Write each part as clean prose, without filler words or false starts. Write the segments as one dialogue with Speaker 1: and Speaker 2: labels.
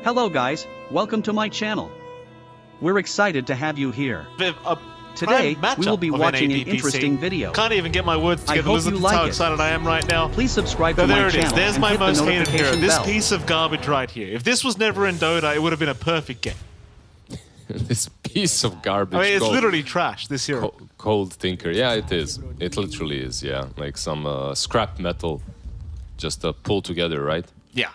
Speaker 1: Hello guys, welcome to my channel. We're excited to have you here. Today, we will be watching an interesting video.
Speaker 2: Can't even get my words together.
Speaker 1: I hope
Speaker 2: Listen
Speaker 1: you
Speaker 2: to
Speaker 1: like
Speaker 2: how
Speaker 1: it.
Speaker 2: excited I am right now.
Speaker 1: Please subscribe to
Speaker 2: there
Speaker 1: my
Speaker 2: it is.
Speaker 1: channel
Speaker 2: There's
Speaker 1: and
Speaker 2: my
Speaker 1: hit the
Speaker 2: most hated hero.
Speaker 1: notification
Speaker 2: This
Speaker 1: bell.
Speaker 2: piece of garbage right here. If this was never in Dota, it would have been a perfect game.
Speaker 3: This piece of garbage.
Speaker 2: I mean, it's
Speaker 3: cold,
Speaker 2: literally trash, this hero.
Speaker 3: cold Tinker. Yeah, it is. It literally is. Yeah, like some scrap metal, just pulled together, right?
Speaker 2: Yeah.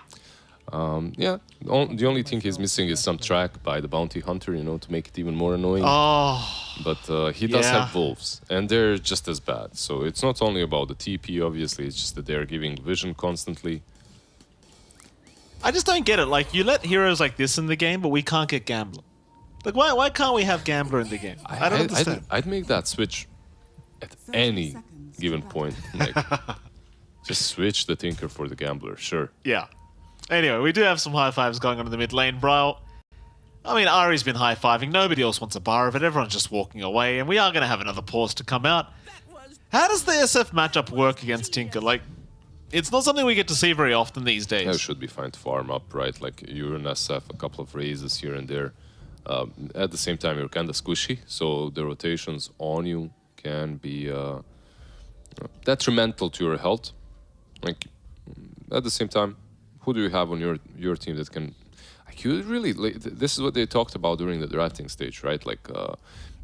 Speaker 3: Yeah. The only thing he's missing is some track by the bounty hunter, you know, to make it even more annoying.
Speaker 2: Oh.
Speaker 3: But he does have wolves, and they're just as bad. So it's not only about the TP, obviously. It's just that they're giving vision constantly.
Speaker 2: I just don't get it. Like, you let heroes like this in the game, but we can't get Gambler. Like, why can't we have Gambler in the game? I don't understand.
Speaker 3: I'd make that switch at any given point. Like, just switch the Tinker for the Gambler, sure.
Speaker 2: Yeah. Anyway, we do have some high fives going on in the mid lane, bro. I mean, Ari's been high fiving. Nobody else wants a bar of it. Everyone's just walking away, and we are going to have another pause to come out. How does the SF matchup work against Tinker? Like, it's not something we get to see very often these days.
Speaker 3: It should be fine to farm up, right? Like, you're in SF, a couple of raises here and there. At the same time, you're kind of squishy, so the rotations on you can be detrimental to your health. Like, at the same time, who do you have on your team that can... Like, you really... Like, this is what they talked about during the drafting stage, right? Like,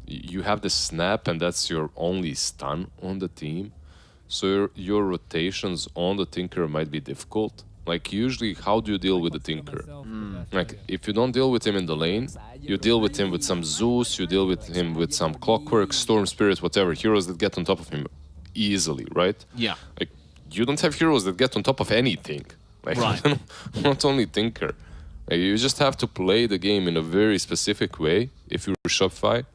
Speaker 3: you have the snap, and that's your only stun on the team. So your rotations on the Tinker might be difficult. Like, usually, how do you deal with the Tinker? Like, if you don't deal with him in the lane, you deal with him with some Zeus, you deal with him with some Clockwork, Storm Spirit, whatever, heroes that get on top of him easily, right?
Speaker 2: Yeah.
Speaker 3: Like, you don't have heroes that get on top of anything. Like,
Speaker 2: right.
Speaker 3: Not only Tinker. Like, you just have to play the game in a very specific way if you're Shopify.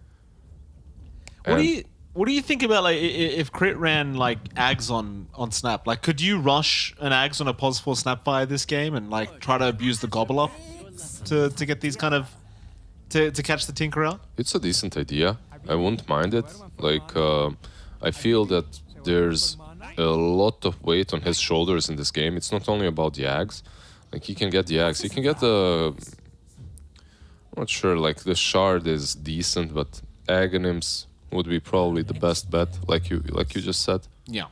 Speaker 2: What do you think about, like, if Crit ran like Ags on Snap? Like, could you rush an Ags on a pos 4 Snapfire this game and like try to abuse the Gobble up to get these kind of to catch the Tinker out?
Speaker 3: It's a decent idea. I wouldn't mind it. Like, I feel that there's a lot of weight on his shoulders in this game. It's not only about the Ags. Like, he can get the Ags. He can get the... I'm not sure, like, the Shard is decent, but Aghanims would be probably the best bet, like you just said.
Speaker 2: Yeah.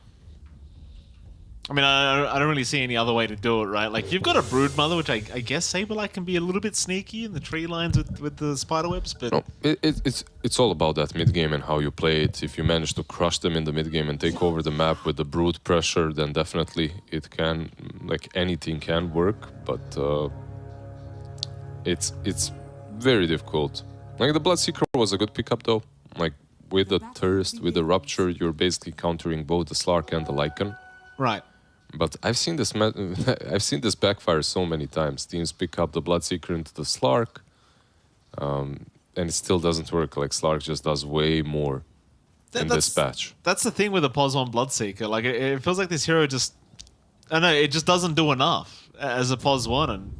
Speaker 2: I mean, I don't really see any other way to do it, right? Like, you've got a Broodmother, which I guess SpiritLycan can be a little bit sneaky in the tree lines with the spiderwebs, but...
Speaker 3: No, it's all about that mid-game and how you play it. If you manage to crush them in the mid-game and take over the map with the Brood pressure, then definitely it can, like, anything can work, but it's very difficult. Like, the Bloodseeker was a good pickup, though. Like, with the Thirst, with the Rupture, you're basically countering both the Slark and the Lycan.
Speaker 2: Right.
Speaker 3: But I've seen this backfire so many times. Teams pick up the Bloodseeker into the Slark, and it still doesn't work. Like, Slark just does way more in this patch.
Speaker 2: That's the thing with the pos 1 Bloodseeker. Like, it feels like this hero just... I don't know, it just doesn't do enough as a pos 1, and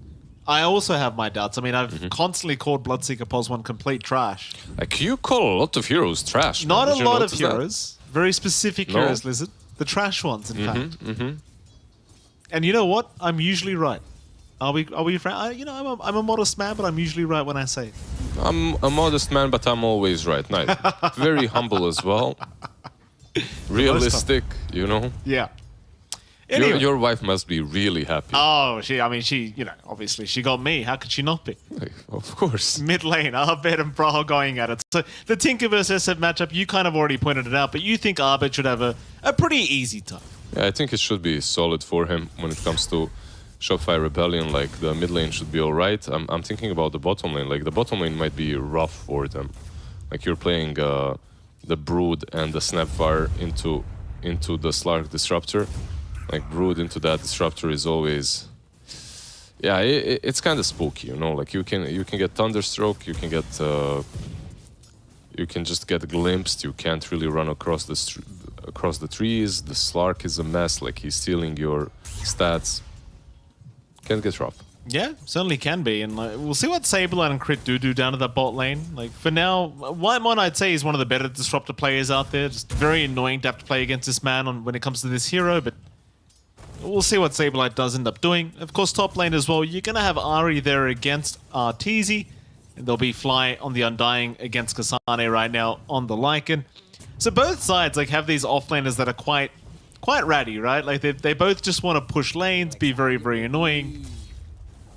Speaker 2: I also have my doubts. I mean, I've constantly called Bloodseeker pos 1 complete trash.
Speaker 3: Like, you call a lot of heroes trash.
Speaker 2: Not
Speaker 3: man.
Speaker 2: a lot of heroes. Very specific heroes, Lizard. The trash ones, in fact. And you know what? I'm usually right. Are we frank? You know, I'm a modest man, but I'm usually right when I say it.
Speaker 3: I'm a modest man, but I'm always right. Nice. Very humble as well. Realistic, you know?
Speaker 2: Yeah. Anyway.
Speaker 3: Your wife must be really happy.
Speaker 2: Oh, she, you know, obviously she got me. How could she not be?
Speaker 3: Of course.
Speaker 2: Mid lane, Abed and Bro going at it. So the Tinker versus SF matchup, you kind of already pointed it out, but you think Abed should have a pretty easy time.
Speaker 3: Yeah, I think it should be solid for him when it comes to Shopify Rebellion. Like, the mid lane should be all right. I'm thinking about the bottom lane. Like, the bottom lane might be rough for them. Like, you're playing the Brood and the Snapfire into the Slark Disruptor. Like, Brood into that Disruptor is always... Yeah, it's kind of spooky, you know? Like, you can get Thunderstroke, you can just get glimpsed, you can't really run across the trees. The Slark is a mess, like, he's stealing your stats. Can get rough.
Speaker 2: Yeah, certainly can be, and like, we'll see what SpiritLycan and Crit do down to that bot lane. Like, for now, Whitemon, I'd say, is one of the better Disruptor players out there. Just very annoying to have to play against this man when it comes to this hero, but We'll see what SpiritLycan does end up doing. Of course, top lane as well, you're going to have Ahri there against Arteezy. And there'll be Fly on the Undying against Kasane right now on the Lycan. So both sides like have these offlaners that are quite ratty, right? Like they both just want to push lanes, be very, very annoying.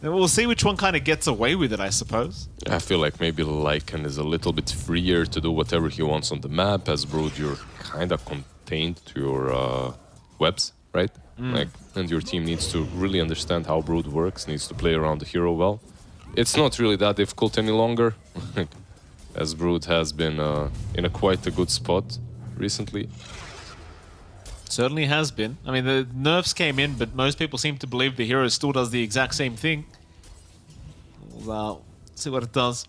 Speaker 2: And we'll see which one kind of gets away with it, I suppose.
Speaker 3: I feel like maybe Lycan is a little bit freer to do whatever he wants on the map. As Brood, you're kind of contained to your webs, right? Like, and your team needs to really understand how Brood works, needs to play around the hero well. It's not really that difficult any longer, as Brood has been in quite a good spot recently.
Speaker 2: Certainly has been. I mean, the nerfs came in, but most people seem to believe the hero still does the exact same thing. We'll see what it does.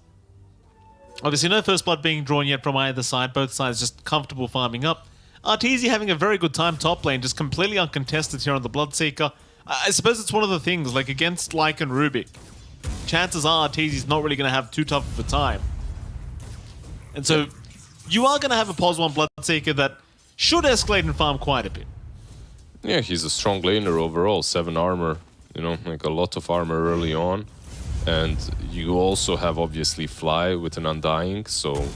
Speaker 2: Obviously, no first blood being drawn yet from either side. Both sides just comfortable farming up. Arteezy having a very good time top lane, just completely uncontested here on the Bloodseeker. I suppose it's one of the things, like against LycanRubick, chances are Arteezy's not really going to have too tough of a time. And so you are going to have a pos 1 Bloodseeker that should escalate and farm quite a bit.
Speaker 3: Yeah, he's a strong laner overall, 7 armor, you know, like a lot of armor early on. And you also have obviously Fly with an Undying, so...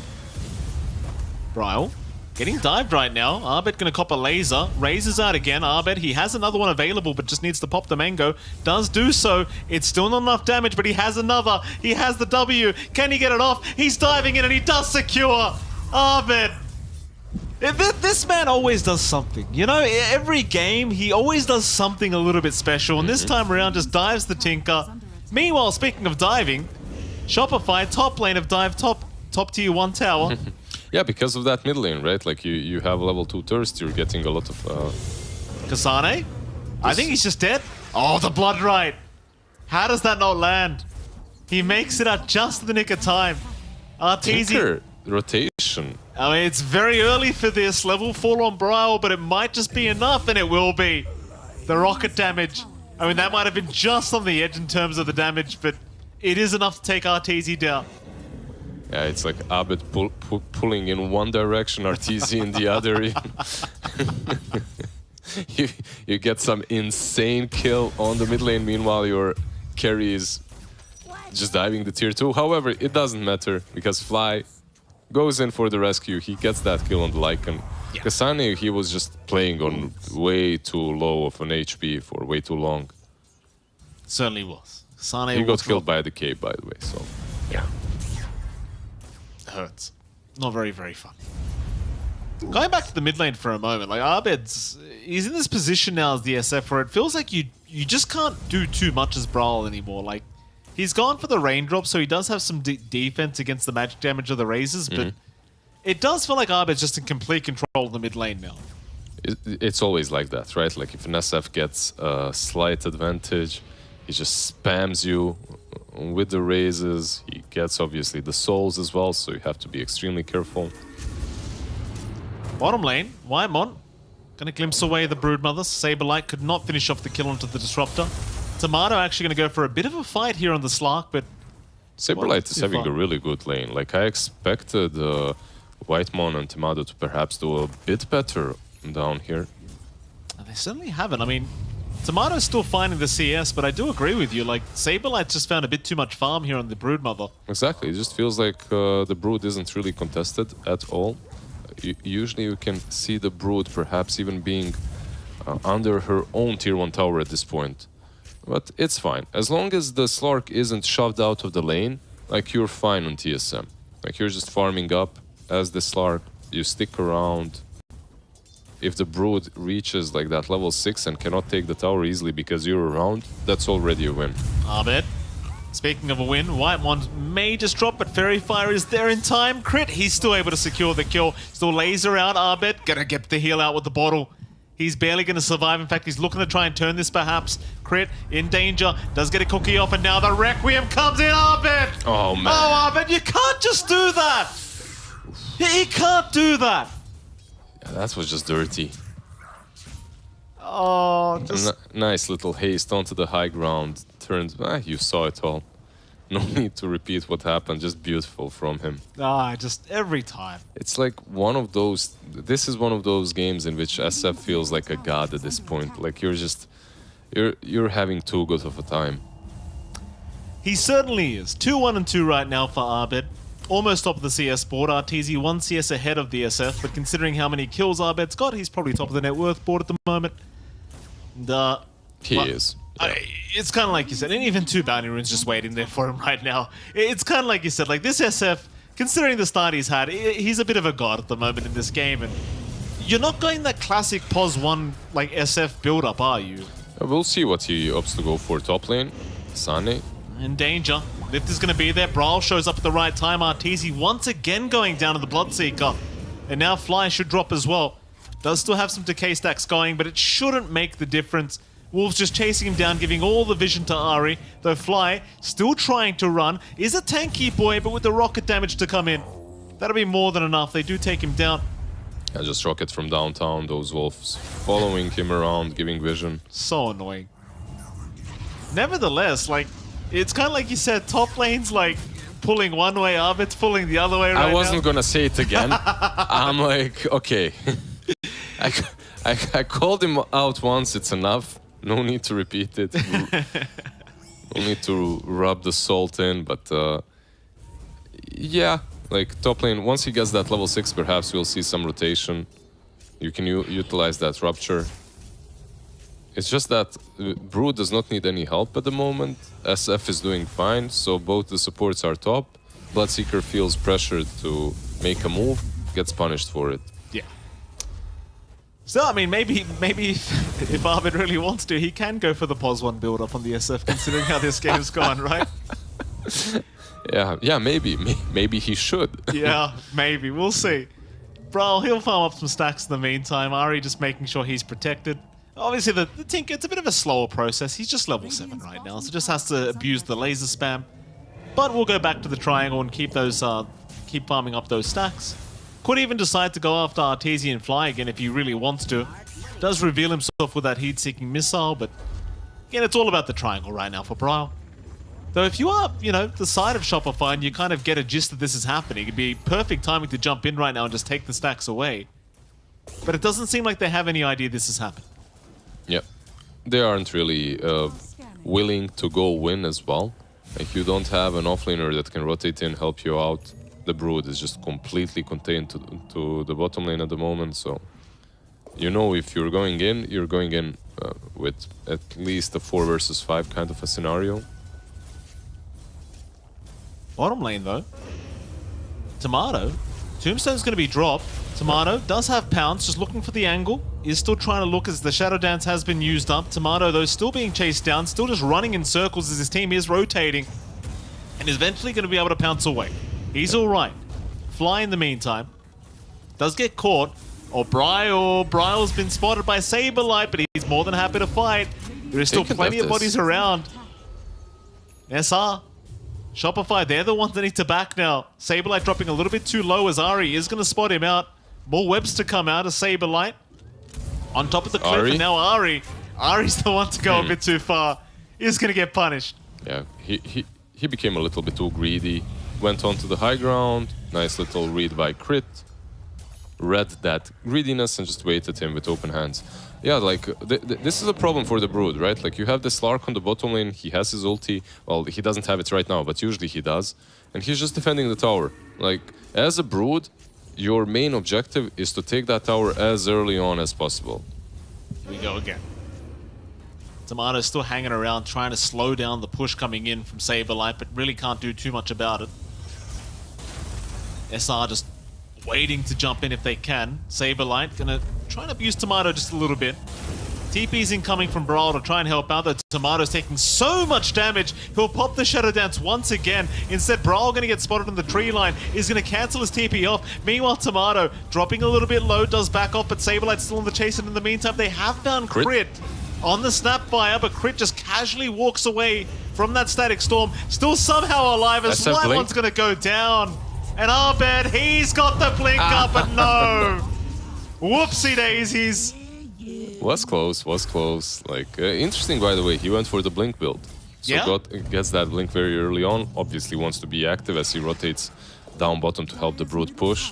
Speaker 2: Bryle getting dived right now. Abed gonna cop a laser. Raises out again. Abed, he has another one available, but just needs to pop the mango. Does do so. It's still not enough damage, but he has another. He has the W. Can he get it off? He's diving in and he does secure. Abed. This man always does something. You know, every game, he always does something a little bit special, and this time around just dives the Tinker. Meanwhile, speaking of diving, Shopify, top lane of dive, top tier 1 tower.
Speaker 3: Yeah, because of that mid lane, right? Like you have level 2 thirst, you're getting a lot of...
Speaker 2: Kasane? I think he's just dead. Oh, the blood right. How does that not land? He makes it at just the nick of time. Arteezy.
Speaker 3: Tinker rotation.
Speaker 2: I mean, it's very early for this. Level 4 on Bryle, but it might just be enough, and it will be. The rocket damage. I mean, that might have been just on the edge in terms of the damage, but it is enough to take Arteezy down.
Speaker 3: Yeah, it's like Abed pulling in one direction, Arteezy in the other. you get some insane kill on the mid lane, meanwhile your carry is just diving the tier 2. However, it doesn't matter, because Fly goes in for the rescue. He gets that kill on the Lycan. Yeah. Kasane, he was just playing on way too low of an HP for way too long.
Speaker 2: Certainly was. Kasane
Speaker 3: he got killed by the K, by the way, so yeah.
Speaker 2: Hurts. Not very, very fun. Going back to the mid lane for a moment, like he's in this position now as the SF where it feels like you just can't do too much as Brawl anymore. Like, he's gone for the raindrop, so he does have some defense against the magic damage of the razors, but it does feel like Abed's just in complete control of the mid lane now.
Speaker 3: It's always like that, right? Like if an SF gets a slight advantage, he just spams you with the raises. He gets obviously the souls as well, so you have to be extremely careful.
Speaker 2: Bottom lane, Whitemon gonna glimpse away the Broodmother. SpiritLycan could not finish off the kill onto the Disruptor. Tomato actually gonna go for a bit of a fight here on the Slark, but
Speaker 3: SpiritLycan is having a really good lane. Like I expected Whitemon and Tomato to perhaps do a bit better down here.
Speaker 2: And they certainly haven't. I mean, Tomato's still finding the CS, but I do agree with you. Like, SpiritLycan just found a bit too much farm here on the Broodmother.
Speaker 3: Exactly. It just feels like the Brood isn't really contested at all. Usually you can see the Brood perhaps even being under her own tier 1 tower at this point. But it's fine. As long as the Slark isn't shoved out of the lane, like you're fine on TSM. Like you're just farming up as the Slark, you stick around. If the Brood reaches like that level 6 and cannot take the tower easily because you're around, that's already a win.
Speaker 2: Abed, speaking of a win, Whitemon may just drop, but Fairy Fire is there in time. Crit, he's still able to secure the kill. Still laser out, Abed, gonna get the heal out with the bottle. He's barely gonna survive. In fact, he's looking to try and turn this perhaps. Crit, in danger, does get a cookie off, and now the Requiem comes in, Abed!
Speaker 3: Oh man.
Speaker 2: Oh, Abed, you can't just do that! He can't do that!
Speaker 3: Yeah, that was just dirty.
Speaker 2: Oh, just...
Speaker 3: Nice little haste onto the high ground. Turns, you saw it all. No need to repeat what happened, just beautiful from him.
Speaker 2: Just every time.
Speaker 3: It's like one of those, this is one of those games in which SF feels like a god at this point. Like you're just you're having too good of a time.
Speaker 2: He certainly is. 2-1 and 2 right now for Abed. Almost top of the CS board. RTZ 1 CS ahead of the SF, but considering how many kills Abed's got, he's probably top of the net worth board at the moment. And,
Speaker 3: he is. Yeah.
Speaker 2: It's kind of like you said, and even 2 bounty runes just waiting there for him right now. It's kind of like you said, like this SF, considering the start he's had, he's a bit of a god at the moment in this game, and you're not going that classic POS 1 like SF build-up, are you?
Speaker 3: We'll see what he opts to go for top lane. Sane.
Speaker 2: In danger. Lift is going to be there. Brawl shows up at the right time. Arteezy once again going down to the Bloodseeker. And now Fly should drop as well. Does still have some decay stacks going, but it shouldn't make the difference. Wolves just chasing him down, giving all the vision to Ari. Though Fly still trying to run. Is a tanky boy, but with the rocket damage to come in. That'll be more than enough. They do take him down.
Speaker 3: Yeah, just rocket from downtown. Those wolves following him around, giving vision.
Speaker 2: So annoying. Nevertheless, like, it's kind of like you said, top lane's like pulling one way up, it's pulling the other way right now.
Speaker 3: I wasn't gonna say it again. I'm like, okay. I called him out once, it's enough. No need to repeat it. No need to rub the salt in, but yeah, like top lane, once he gets that level 6, perhaps we'll see some rotation. You can utilize that rupture. It's just that Brood does not need any help at the moment. SF is doing fine, so both the supports are top. Bloodseeker feels pressured to make a move, gets punished for it.
Speaker 2: Yeah. So, I mean, maybe if Arvid really wants to, he can go for the POS 1 build-up on the SF, considering how this game's gone, right?
Speaker 3: Yeah, maybe he should.
Speaker 2: Yeah, maybe. We'll see. Bro, he'll farm up some stacks in the meantime. Ari just making sure he's protected. Obviously, the Tinker, it's a bit of a slower process. He's just level 7 right now, so just has to abuse the laser spam. But we'll go back to the triangle and keep farming up those stacks. Could even decide to go after Artesian Fly again if he really wants to. Does reveal himself with that heat-seeking missile, but again, it's all about the triangle right now for Brile. Though if you are, the side of Shopify and you kind of get a gist that this is happening, it'd be perfect timing to jump in right now and just take the stacks away. But it doesn't seem like they have any idea this is happening.
Speaker 3: Yep. They aren't really willing to go win as well. Like, you don't have an offlaner that can rotate in, help you out. The Brood is just completely contained to the bottom lane at the moment, so if you're going in with at least a 4 versus 5 kind of a scenario.
Speaker 2: Bottom lane, though. Tomato. Tombstone's going to be dropped. Tomato does have Pounce, just looking for the angle. Is still trying to look as the Shadow Dance has been used up. Tomato, though, still being chased down, still just running in circles as his team is rotating. And is eventually going to be able to pounce away. He's alright. Fly in the meantime. Does get caught. Brile's been spotted by Saberlight, but he's more than happy to fight. There is still plenty of bodies around. SR. Shopify, they're the ones that need to back now. Saberlight dropping a little bit too low as Ari is going to spot him out. More webs to come out of Saberlight. On top of the cliff, and now Ari's the one to go a bit too far. He's going to get punished.
Speaker 3: Yeah, he became a little bit too greedy. Went on to the high ground. Nice little read by Crit. Read that greediness and just waited him with open hands. Yeah, like, this is a problem for the Brood, right? Like, you have the Slark on the bottom lane, he has his ulti. Well, he doesn't have it right now, but usually he does. And he's just defending the tower. Like, as a Brood, your main objective is to take that tower as early on as possible.
Speaker 2: Here we go again. Tomato's still hanging around, trying to slow down the push coming in from Saberlight, but really can't do too much about it. SR just waiting to jump in if they can. Saberlight gonna try and abuse Tomato just a little bit. TP's incoming from Brawl to try and help out. The Tomato's taking so much damage. He'll pop the Shadow Dance once again. Instead, Brawl gonna get spotted on the tree line. Is gonna cancel his TP off. Meanwhile, Tomato dropping a little bit low, does back off, but Saberlight's still on the chase. And in the meantime, they have found Crit on the Snapfire, but Crit just casually walks away from that Static Storm. Still somehow alive as White One's gonna go down. And Abed, he's got the blink up, but no! Whoopsie daisies!
Speaker 3: Was close. Like, interesting, by the way, he went for the blink build. So gets that blink very early on. Obviously wants to be active as he rotates down bottom to help the Brood push.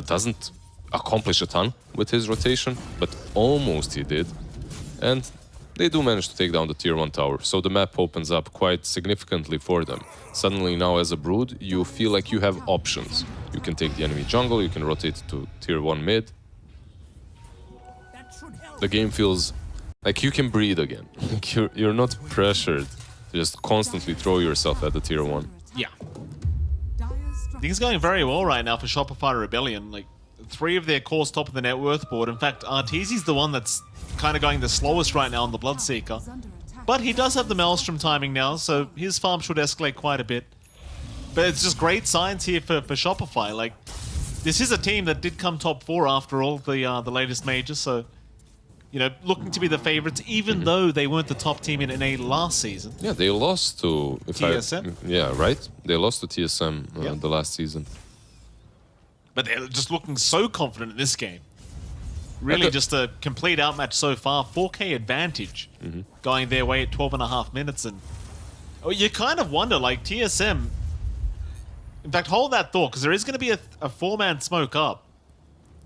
Speaker 3: Doesn't accomplish a ton with his rotation, but almost he did. And they do manage to take down the tier 1 tower. So the map opens up quite significantly for them. Suddenly now as a Brood, you feel like you have options. You can take the enemy jungle, you can rotate to tier 1 mid. The game feels like you can breathe again. Like you're not pressured to just constantly throw yourself at the tier 1.
Speaker 2: Yeah. Things going very well right now for Shopify Rebellion. Like, 3 of their cores top of the net worth board. In fact, Arteezy's the one that's kind of going the slowest right now on the Bloodseeker. But he does have the Maelstrom timing now, so his farm should escalate quite a bit. But it's just great signs here for Shopify. Like, this is a team that did come top 4 after all the latest majors, so, you know, looking to be the favorites, even though they weren't the top team in NA last season.
Speaker 3: Yeah, they lost to
Speaker 2: TSM.
Speaker 3: Yeah, right. They lost to TSM the last season.
Speaker 2: But they're just looking so confident in this game. Really just a complete outmatch so far. 4K advantage going their way at 12.5 minutes. And you kind of wonder, like, TSM... In fact, hold that thought, because there is going to be a 4-man smoke up.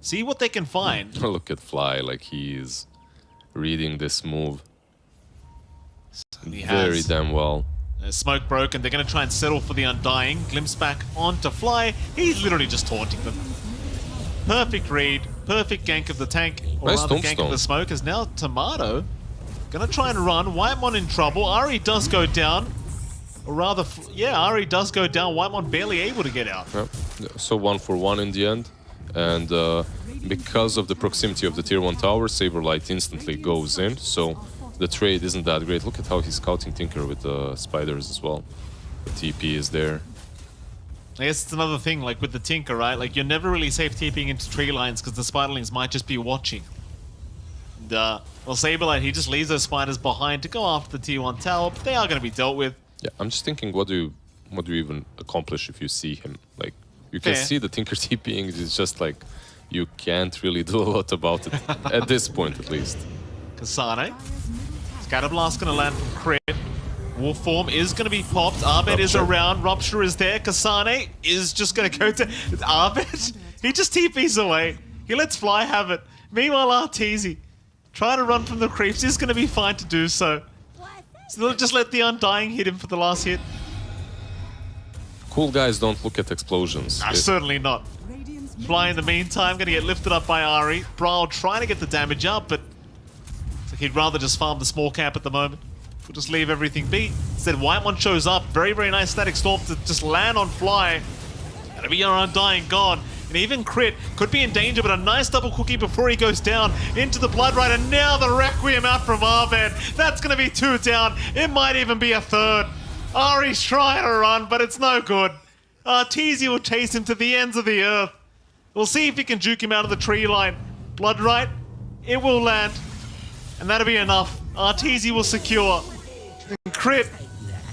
Speaker 2: See what they can find.
Speaker 3: Look at Fly, like he's reading this move very damn well.
Speaker 2: Smoke broken. They're going to try and settle for the Undying. Glimpse back onto Fly. He's literally just taunting them. Perfect read. Perfect gank of the tank. Or
Speaker 3: nice
Speaker 2: rather, gank of the smoke. Is now Tomato going to try and run. Whitemon in trouble. Ari does go down. Or rather, yeah, Ari does go down. Whitemon barely able to get out.
Speaker 3: Yep. So 1-for-1 in the end. And because of the proximity of the tier 1 tower, Saberlight instantly goes in. So the trade isn't that great. Look at how he's scouting Tinker with the spiders as well. The TP is there.
Speaker 2: I guess it's another thing, like with the Tinker, right? Like, you're never really safe TPing into tree lines because the spiderlings might just be watching. And, well, Saberlight, he just leaves those spiders behind to go after the tier 1 tower, but they are going to be dealt with.
Speaker 3: Yeah, I'm just thinking, what do you even accomplish if you see him? Like, you can see the Tinker TPing, it's just like, you can't really do a lot about it, at this point at least.
Speaker 2: Kasane. Scatterblast going to land from crit. Wolf form is going to be popped. Abed is around. Rupture is there. Kasane is just going to go to... Abed? He just TPs away. He lets Fly have it. Meanwhile, Arteezy, trying to run from the creeps, is going to be fine to do so. So they'll just let the Undying hit him for the last hit.
Speaker 3: Cool guys don't look at explosions.
Speaker 2: Certainly not. Fly in the meantime, going to get lifted up by Ari. Brawl trying to get the damage up, but he'd rather just farm the small camp at the moment. We'll just leave everything be. Instead, Whitemon shows up. Very, very nice static storm to just land on Fly. That'll be our Undying gone. And even Crit could be in danger, but a nice double cookie before he goes down into the Blood Rite. And now the Requiem out from Abed. That's going to be 2 down. It might even be a 3rd. Ari's trying to run, but it's no good. Arteezy will chase him to the ends of the earth. We'll see if he can juke him out of the tree line. Blood Rite, it will land. And that'll be enough. Arteezy will secure. And Crit,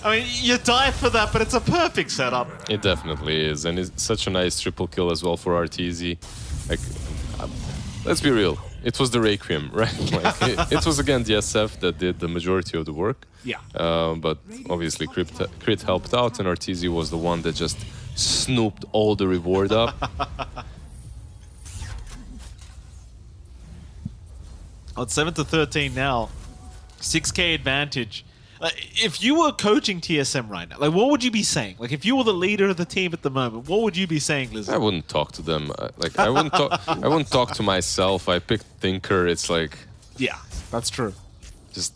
Speaker 2: I mean, you die for that, but it's a perfect setup.
Speaker 3: It definitely is, and it's such a nice triple kill as well for Arteezy. Like, let's be real, it was the Requiem, right? Like, it was again the SF that did the majority of the work.
Speaker 2: Yeah.
Speaker 3: But obviously Crit helped out, and Arteezy was the one that just snooped all the reward up.
Speaker 2: Oh, it's 7-13 now. 6K advantage. If you were coaching TSM right now, like, what would you be saying? Like, if you were the leader of the team at the moment, what would you be saying, Liz?
Speaker 3: I wouldn't talk to them. Like, I wouldn't talk. I wouldn't talk to myself. I picked Tinker. It's like,
Speaker 2: yeah, that's true.
Speaker 3: Just,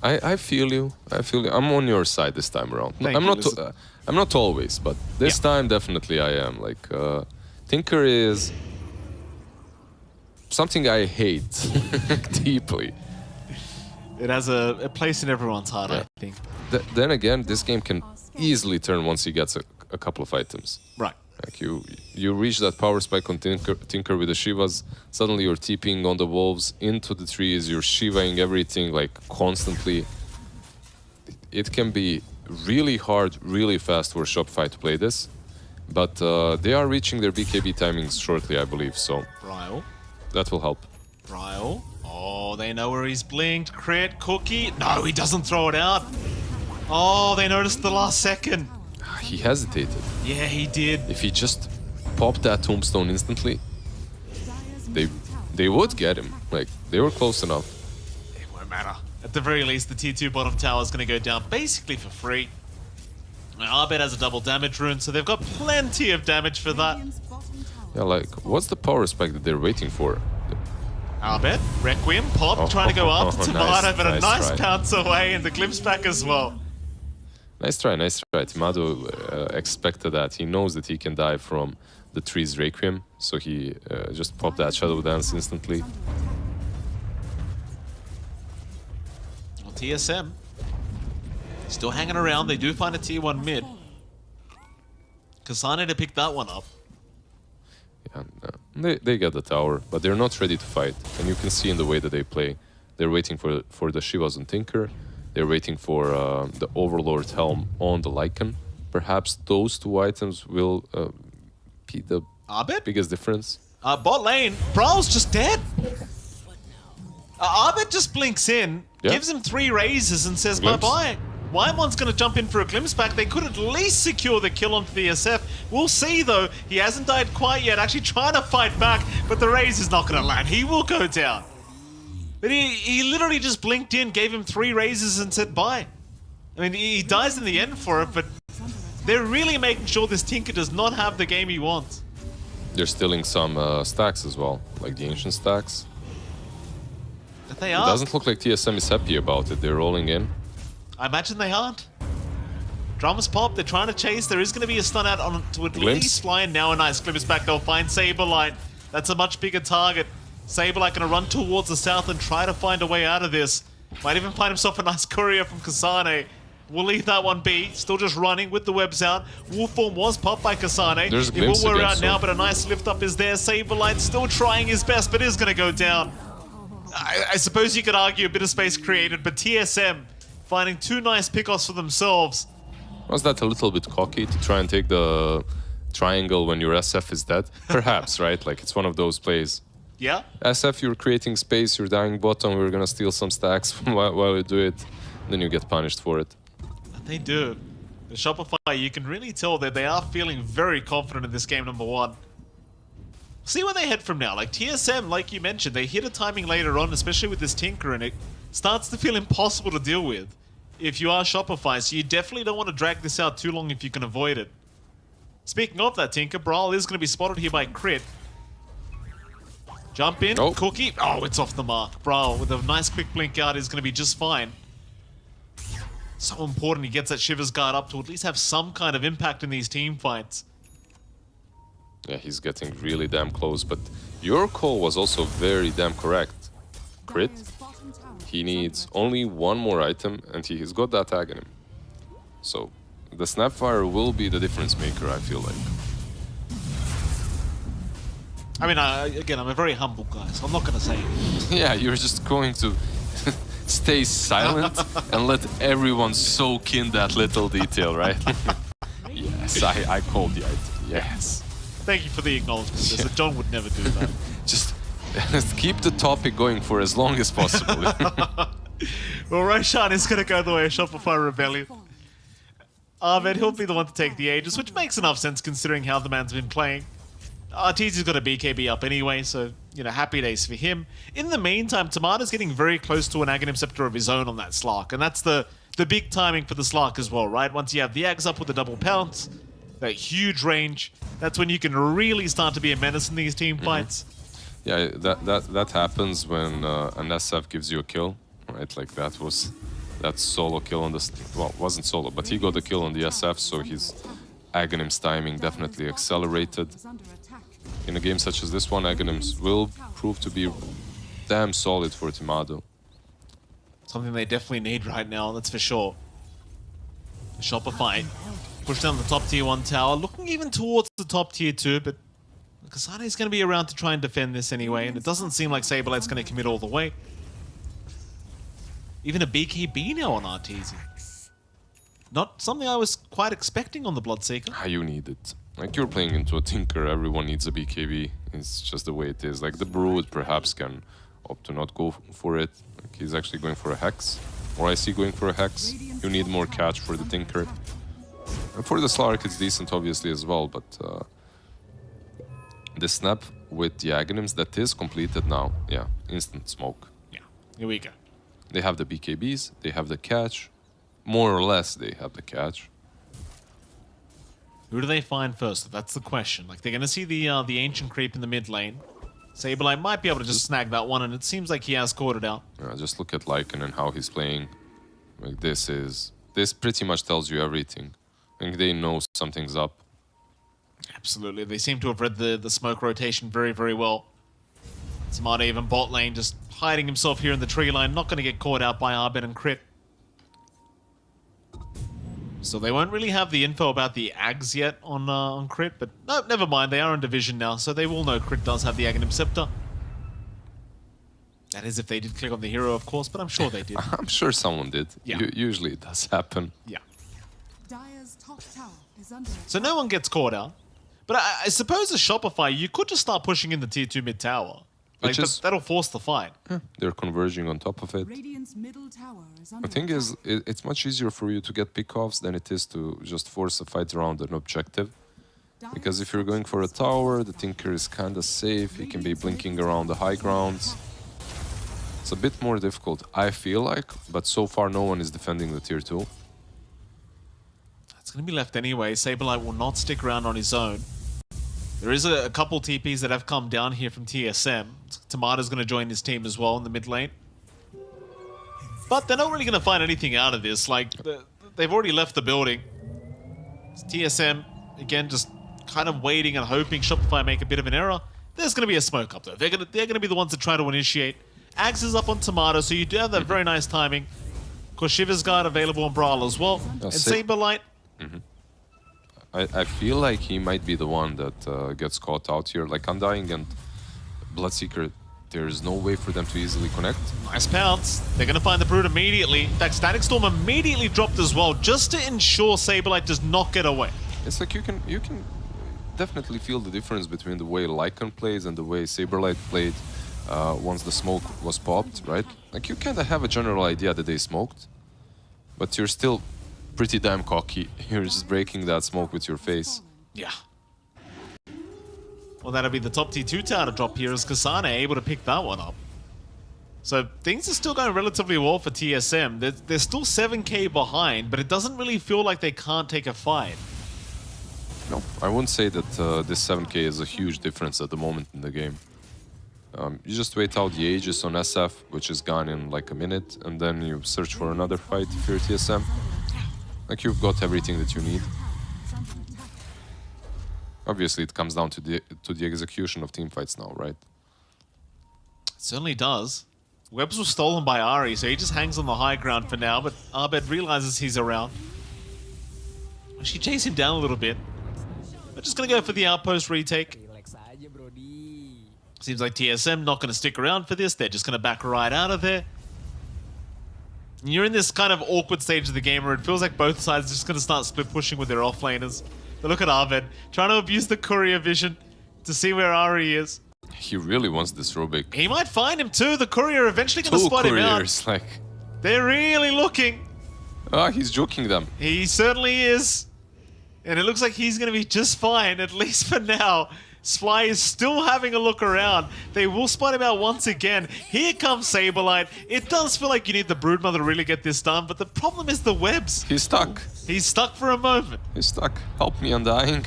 Speaker 3: I feel you. I feel you. I'm on your side this time around. I'm not always, but this time definitely I am. Like, Tinker is something I hate deeply.
Speaker 2: It has a place in everyone's heart, I think.
Speaker 3: Then again, this game can easily turn once he gets a couple of items.
Speaker 2: Right.
Speaker 3: Like you reach that power spike on Tinker with the Shivas, suddenly you're TPing on the wolves into the trees, you're Shivaing everything like constantly. It can be really hard, really fast for Shopify to play this, but they are reaching their BKB timings shortly, I believe, so
Speaker 2: Ryle.
Speaker 3: that will help.
Speaker 2: Ryle. Oh, they know where he's blinked. Crit, cookie. No, he doesn't throw it out. Oh, they noticed the last second.
Speaker 3: He hesitated.
Speaker 2: Yeah, he did.
Speaker 3: If he just popped that tombstone instantly, they would get him. Like, they were close enough.
Speaker 2: It won't matter. At the very least, the tier 2 bottom tower is going to go down basically for free. Now, Abed has a double damage rune, so they've got plenty of damage for that.
Speaker 3: Yeah, like, what's the power spike that they're waiting for?
Speaker 2: Abed, Requiem, Pop, trying to go after Tomato, but a nice
Speaker 3: try.
Speaker 2: pounce away, and the glimpse back as well.
Speaker 3: Nice try, nice try. Timado expected that. He knows that he can die from the tree's Requiem, so he just popped that Shadow Dance instantly.
Speaker 2: Well, TSM still hanging around. They do find a tier 1 mid. Kasane to pick that one up.
Speaker 3: Yeah, they get the tower, but they're not ready to fight. And you can see in the way that they play. They're waiting for the Shivas on Tinker. They're waiting for the Overlord Helm on the Lycan. Perhaps those two items will be the biggest difference.
Speaker 2: Bot lane, Brawl's just dead. Abed just blinks in, gives him 3 raises and says bye-bye. Wymon's going to jump in for a glimpse back. They could at least secure the kill onto the SF. We'll see though, he hasn't died quite yet, actually trying to fight back, but the raise is not going to land. He will go down. But he literally just blinked in, gave him 3 raises and said bye. I mean, he dies in the end for it, but they're really making sure this Tinker does not have the game he wants.
Speaker 3: They're stealing some stacks as well, like the ancient stacks.
Speaker 2: But they
Speaker 3: It
Speaker 2: are.
Speaker 3: doesn't look like TSM is happy about it. They're rolling in.
Speaker 2: I imagine they aren't. Drums pop, they're trying to chase. There is going to be a stun out on to at least fly, and now a nice glimpse back. They'll find Saberlight. That's a much bigger target. Saberlight going to run towards the south and try to find a way out of this. Might even find himself a nice courier from Kasane. We'll leave that one be. Still just running with the webs out. Wolf form was popped by Kasane.
Speaker 3: There's a
Speaker 2: It will
Speaker 3: glimpse
Speaker 2: wear
Speaker 3: again,
Speaker 2: out
Speaker 3: so-
Speaker 2: now, but a nice lift up is there. Saberlight still trying his best, but is going to go down. I suppose you could argue a bit of space created, but TSM finding 2 nice pickoffs for themselves.
Speaker 3: Was that a little bit cocky to try and take the triangle when your SF is dead? Perhaps, right? Like, it's one of those plays.
Speaker 2: Yeah.
Speaker 3: SF, you're creating space, you're dying bottom, we're gonna steal some stacks while you do it. Then you get punished for it.
Speaker 2: They do. The Shopify, you can really tell that they are feeling very confident in this game, number 1. See where they head from now. Like TSM, like you mentioned, they hit a timing later on, especially with this Tinker, and it starts to feel impossible to deal with if you are Shopify, so you definitely don't want to drag this out too long if you can avoid it. Speaking of that Tinker, Brawl is going to be spotted here by Crit. Jump in, Cookie. Oh, it's off the mark. Brawl with a nice quick blink out is going to be just fine. So important he gets that Shivers guard up to at least have some kind of impact in these team fights.
Speaker 3: Yeah, he's getting really damn close, but your call was also very damn correct. Crit. He needs only 1 more item, and he's got that tag in him. So, the Snapfire will be the difference maker, I feel like.
Speaker 2: I mean, again, I'm a very humble guy, so I'm not going to say anything.
Speaker 3: Yeah, you're just going to stay silent and let everyone soak in that little detail, right? Yes, I called the item, yes.
Speaker 2: Thank you for the acknowledgement. Yeah. John would never do that.
Speaker 3: Just keep the topic going for as long as possible.
Speaker 2: Well, Roshan is going to go the way of Shopify Rebellion. Ahmed, he'll be the one to take the Aegis, which makes enough sense considering how the man's been playing. Arteezy's got a BKB up anyway, so, you know, happy days for him. In the meantime, Tomato's getting very close to an Aghanim Scepter of his own on that Slark, and that's the big timing for the Slark as well, right? Once you have the Ags up with the double pounce, that huge range, that's when you can really start to be a menace in these team fights.
Speaker 3: Yeah, that happens when an SF gives you a kill, right? Like that solo kill on the... Well, wasn't solo, but he got the kill on the SF, so his Aghanim's timing definitely accelerated. In a game such as this one, Aghanims will prove to be damn solid for Timado.
Speaker 2: Something they definitely need right now, that's for sure. Shopify push down the top tier 1 tower, looking even towards the top tier 2, but Kasane's going to be around to try and defend this anyway, and it doesn't seem like Saberlight's going to commit all the way. Even a BKB now on Arteezy. Not something I was quite expecting on the Bloodseeker.
Speaker 3: You need it. Like, you're playing into a Tinker, everyone needs a BKB. It's just the way it is. Like, the Brood perhaps can opt to not go for it. Like, he's actually going for a Hex. Or I see going for a Hex. You need more catch for the Tinker. And for the Slark, it's decent, obviously, as well, but the snap with the Aghanims, that is completed now. Yeah, instant smoke.
Speaker 2: Yeah, here we go.
Speaker 3: They have the BKBs, they have the catch. More or less, they have the catch.
Speaker 2: Who do they find first? That's the question. Like, they're going to see the Ancient Creep in the mid lane. SpiritLycan might be able to just snag that one, and it seems like he has caught it out.
Speaker 3: Just look at Lycan and how he's playing. Like, this pretty much tells you everything. I think they know something's up.
Speaker 2: Absolutely. They seem to have read the smoke rotation very, very well. Tomato even bot lane, just hiding himself here in the tree line. Not going to get caught out by Abed and Crit. So they won't really have the info about the Ags yet on Crit, but no, never mind. They are in division now, so they will know Crit does have the Aghanim Scepter. That is if they did click on the hero, of course, but I'm sure they did.
Speaker 3: I'm sure someone did.
Speaker 2: Yeah.
Speaker 3: Usually it does happen.
Speaker 2: Yeah.
Speaker 4: Dire's top tower is under
Speaker 2: So no one gets caught out. But I suppose as Shopify, you could just start pushing in the tier 2 mid tower. Like, that'll force the fight.
Speaker 3: They're converging on top of it.
Speaker 4: Radiant's middle tower is under
Speaker 3: The thing is, it's much easier for you to get pickoffs than it is to just force a fight around an objective. Because if you're going for a tower, the Tinker is kind of safe. He can be blinking around the high grounds. It's a bit more difficult, I feel like, but so far no one is defending the tier 2.
Speaker 2: It's going to be left anyway. SpiritLycan will not stick around on his own. There is a couple TPs that have come down here from TSM. Tomato's going to join his team as well in the mid lane. But they're not really going to find anything out of this. Like, they've already left the building. TSM, again, just kind of waiting and hoping Shopify make a bit of an error. There's going to be a smoke up, though. They're going to be the ones that try to initiate. Axe is up on Tomato, so you do have that very nice timing. Of course, Shiver's Guard available on Brawl as well. And SpiritLycan.
Speaker 3: I feel like he might be the one that gets caught out here. Like Undying and Bloodseeker, there's no way for them to easily connect.
Speaker 2: Nice pounce. They're going to find the Brood immediately. In fact, Static Storm immediately dropped as well, just to ensure SpiritLycan does not get away.
Speaker 3: It's like you can definitely feel the difference between the way Lycan plays and the way SpiritLycan played once the smoke was popped, right? Like, you kind of have a general idea that they smoked, but you're still pretty damn cocky. You're just breaking that smoke with your face.
Speaker 2: Yeah. Well, that'll be the top T2 tower to drop here as Kasane able to pick that one up. So things are still going relatively well for TSM. They're still 7k behind, but it doesn't really feel like they can't take a fight.
Speaker 3: No, I wouldn't say that this 7k is a huge difference at the moment in the game. You just wait out the Aegis on SF, which is gone in like a minute, and then you search for another fight if you're TSM. Like, you've got everything that you need. Obviously, it comes down to the execution of team fights now, right?
Speaker 2: It certainly does. Webs were stolen by Ari, so he just hangs on the high ground for now, but Abed realizes he's around. She chased him down a little bit. They're just going to go for the outpost retake. Seems like TSM not going to stick around for this. They're just going to back right out of there. And you're in this kind of awkward stage of the game where it feels like both sides are just going to start split pushing with their offlaners. But look at Abed, trying to abuse the courier vision to see where Ari is.
Speaker 3: He really wants this Rubick.
Speaker 2: He might find him too. The courier eventually going to spot him out.
Speaker 3: Like,
Speaker 2: they're really looking.
Speaker 3: ah, he's joking them.
Speaker 2: He certainly is. And it looks like he's going to be just fine, at least for now. Sply is still having a look around. They will spot him out once again. Here comes SpiritLycan. It does feel like you need the Broodmother to really get this done, but the problem is the webs.
Speaker 3: He's stuck.
Speaker 2: He's stuck for a moment.
Speaker 3: He's stuck. Help me, Undying.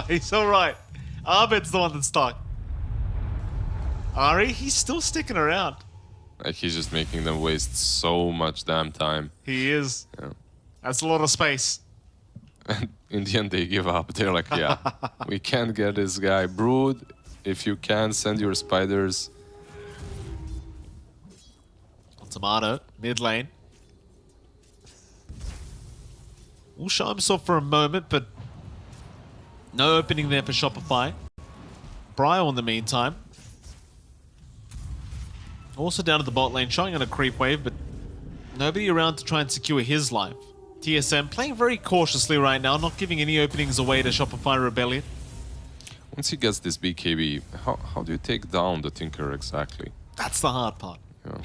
Speaker 2: He's alright. Abed's the one that's stuck. Ari, he's still sticking around.
Speaker 3: Like, he's just making them waste so much damn time.
Speaker 2: He is.
Speaker 3: Yeah.
Speaker 2: That's a lot of space.
Speaker 3: And in the end, they give up. They're like, yeah, we can't get this guy. Brood, if you can, send your spiders.
Speaker 2: Tomato, mid lane. Will show himself for a moment, but no opening there for Shopify. Bryo in the meantime. Also down at the bot lane, showing on a creep wave, but nobody around to try and secure his life. TSM playing very cautiously right now, not giving any openings away to Shopify Rebellion.
Speaker 3: Once he gets this BKB, how do you take down the Tinker exactly?
Speaker 2: That's the hard part.
Speaker 3: Yeah.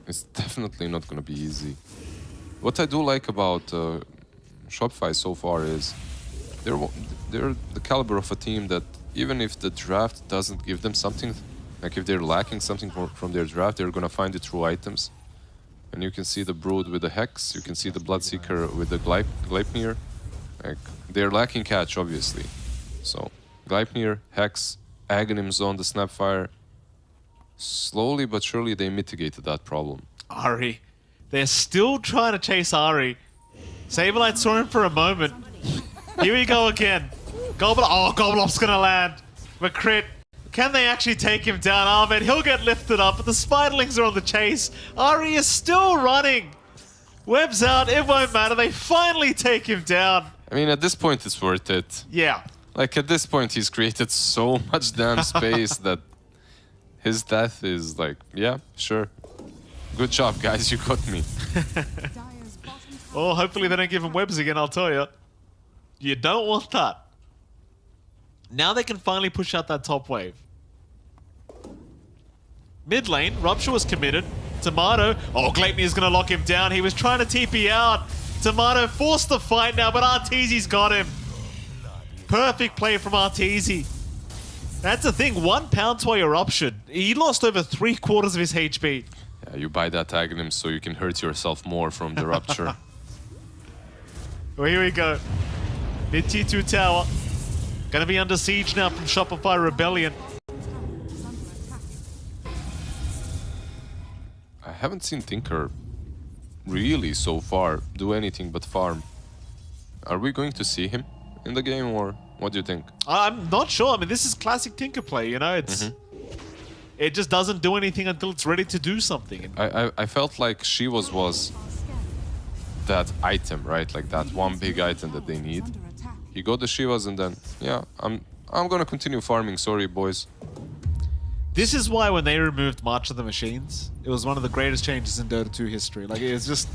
Speaker 3: It's definitely not going to be easy. What I do like about Shopify so far is they're the caliber of a team that even if the draft doesn't give them something Like if they're lacking something from their draft, they're gonna find it through items. And you can see the Brood with the Hex, you can see the Bloodseeker with the Gleipnir. Like, they're lacking catch, obviously. So, Gleipnir, Hex, Aghanims on the Snapfire. Slowly but surely they mitigated that problem.
Speaker 2: Ahri. They're still trying to chase Ahri. Saberlight saw him for a moment. Here we go again. Goblop's gonna land. But crit. Can they actually take him down? Ahmed, he'll get lifted up, but the Spiderlings are on the chase. Ahri is still running. Web's out, it won't matter. They finally take him down.
Speaker 3: I mean, at this point, it's worth it.
Speaker 2: Yeah.
Speaker 3: Like, at this point, he's created so much damn space that his death is like, yeah, sure. Good job, guys, you got me.
Speaker 4: Dire's bottom tower
Speaker 2: Oh, hopefully they don't give him webs again, I'll tell you. You don't want that. Now they can finally push out that top wave. Mid lane, Rupture was committed. Tomato, Gleipnir's gonna lock him down. He was trying to TP out. Tomato forced the fight now, but Arteezy's got him. Perfect play from Arteezy. That's the thing, 1 pound to eruption. He lost over 3/4 of his HP.
Speaker 3: Yeah, you buy that Aghanim so you can hurt yourself more from the Rupture.
Speaker 2: Well, here we go. Mid T2 tower. Gonna be under siege now from Shopify Rebellion.
Speaker 4: is under attack.
Speaker 3: I haven't seen Tinker really so far do anything but farm. Are we going to see him in the game, or what do you think?
Speaker 2: I'm not sure. I mean, this is classic Tinker play, you know? It just doesn't do anything until it's ready to do something.
Speaker 3: I felt like she was
Speaker 4: Are scared.
Speaker 3: that item, right? Like that one big item that they need.
Speaker 4: Under attack.
Speaker 3: He got the Shivas and then, yeah, I'm gonna continue farming, sorry boys.
Speaker 2: This is why when they removed March of the Machines, it was one of the greatest changes in Dota 2 history. Like, it's just...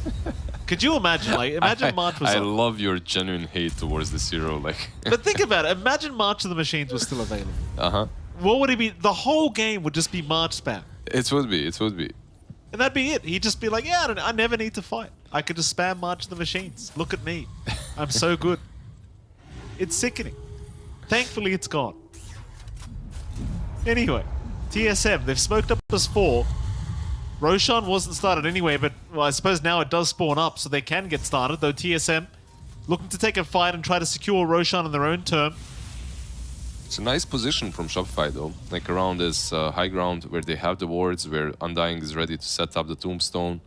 Speaker 2: Could you imagine? Like, imagine March was...
Speaker 3: I love your genuine hate towards this hero, like...
Speaker 2: But think about it. Imagine March of the Machines was still available.
Speaker 3: Uh-huh.
Speaker 2: What would it be? The whole game would just be March spam.
Speaker 3: It would be.
Speaker 2: And that'd be it. He'd just be like, yeah, I never need to fight. I could just spam March of the Machines. Look at me. I'm so good. It's sickening. Thankfully, it's gone. Anyway, TSM, they've smoked up as 4. Roshan wasn't started anyway, but well, I suppose now it does spawn up, so they can get started, though TSM looking to take a fight and try to secure Roshan on their own term.
Speaker 3: It's a nice position from Shopify though, like around this high ground where they have the wards, where Undying is ready to set up the tombstone.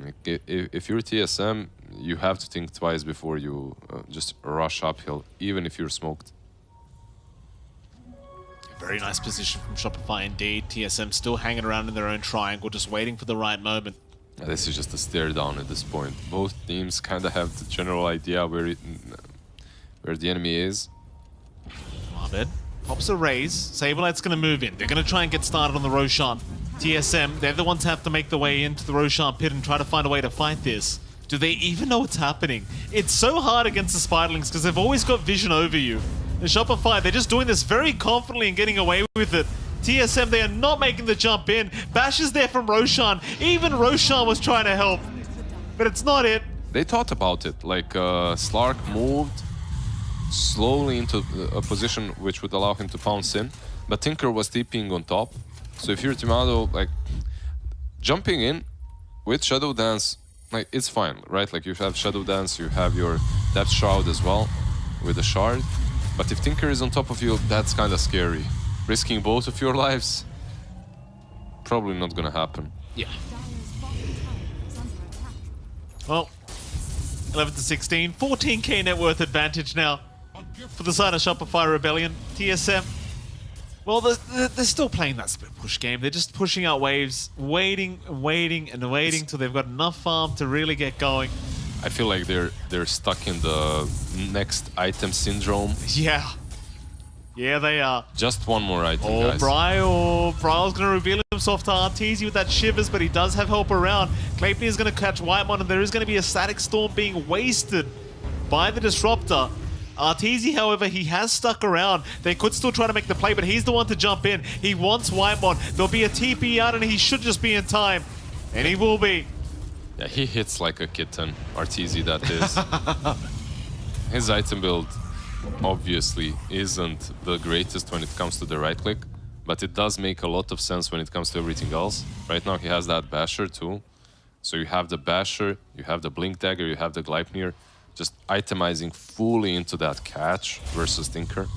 Speaker 3: Like, if you're TSM, you have to think twice before you just rush uphill, even if you're smoked.
Speaker 2: Very nice position from Shopify indeed. TSM still hanging around in their own triangle, just waiting for the right moment.
Speaker 3: This is just a stare down at this point. Both teams kind of have the general idea where the enemy is.
Speaker 2: Ahmed pops a raise. Saberlight's going to move in. They're going to try and get started on the Roshan. TSM, they're the ones who have to make the way into the Roshan pit and try to find a way to fight this. Do they even know what's happening? It's so hard against the Spiderlings because they've always got vision over you. And Shopify, they're just doing this very confidently and getting away with it. TSM, they are not making the jump in. Bash is there from Roshan. Even Roshan was trying to help. But it's not it.
Speaker 3: They thought about it, like Slark moved slowly into a position which would allow him to pounce in, but Tinker was TPing on top. So if you're Timado, like, jumping in with Shadow Dance, like, it's fine, right? Like, you have Shadow Dance, you have your Depth Shroud as well with the Shard. But if Tinker is on top of you, that's kind of scary. Risking both of your lives, probably not gonna happen.
Speaker 2: Yeah.
Speaker 4: Dire's bottom tower is under attack.
Speaker 2: Well, 11 to 16, 14k net worth advantage now for the side of Shopify Rebellion. TSM, well, they're still playing that split push game. They're just pushing out waves, waiting till they've got enough farm to really get going.
Speaker 3: I feel like they're stuck in the next item syndrome.
Speaker 2: Yeah. Yeah, they are.
Speaker 3: Just one more item,
Speaker 2: Oh,
Speaker 3: guys.
Speaker 2: Bryle's going to reveal himself to Arteezy with that Shivers, but he does have help around. Gleipnir is going to catch Whitemon, and there is going to be a Static Storm being wasted by the Disruptor. Arteezy, however, he has stuck around. They could still try to make the play, but he's the one to jump in. He wants Whitemon. There'll be a TP out, and he should just be in time. And he will be.
Speaker 3: Yeah, he hits like a kitten. Arteezy, that is. His item build obviously isn't the greatest when it comes to the right click, but it does make a lot of sense when it comes to everything else. Right now he has that Basher too. So you have the Basher, you have the Blink Dagger, you have the Gleipnir, just itemizing fully into that catch versus Tinker.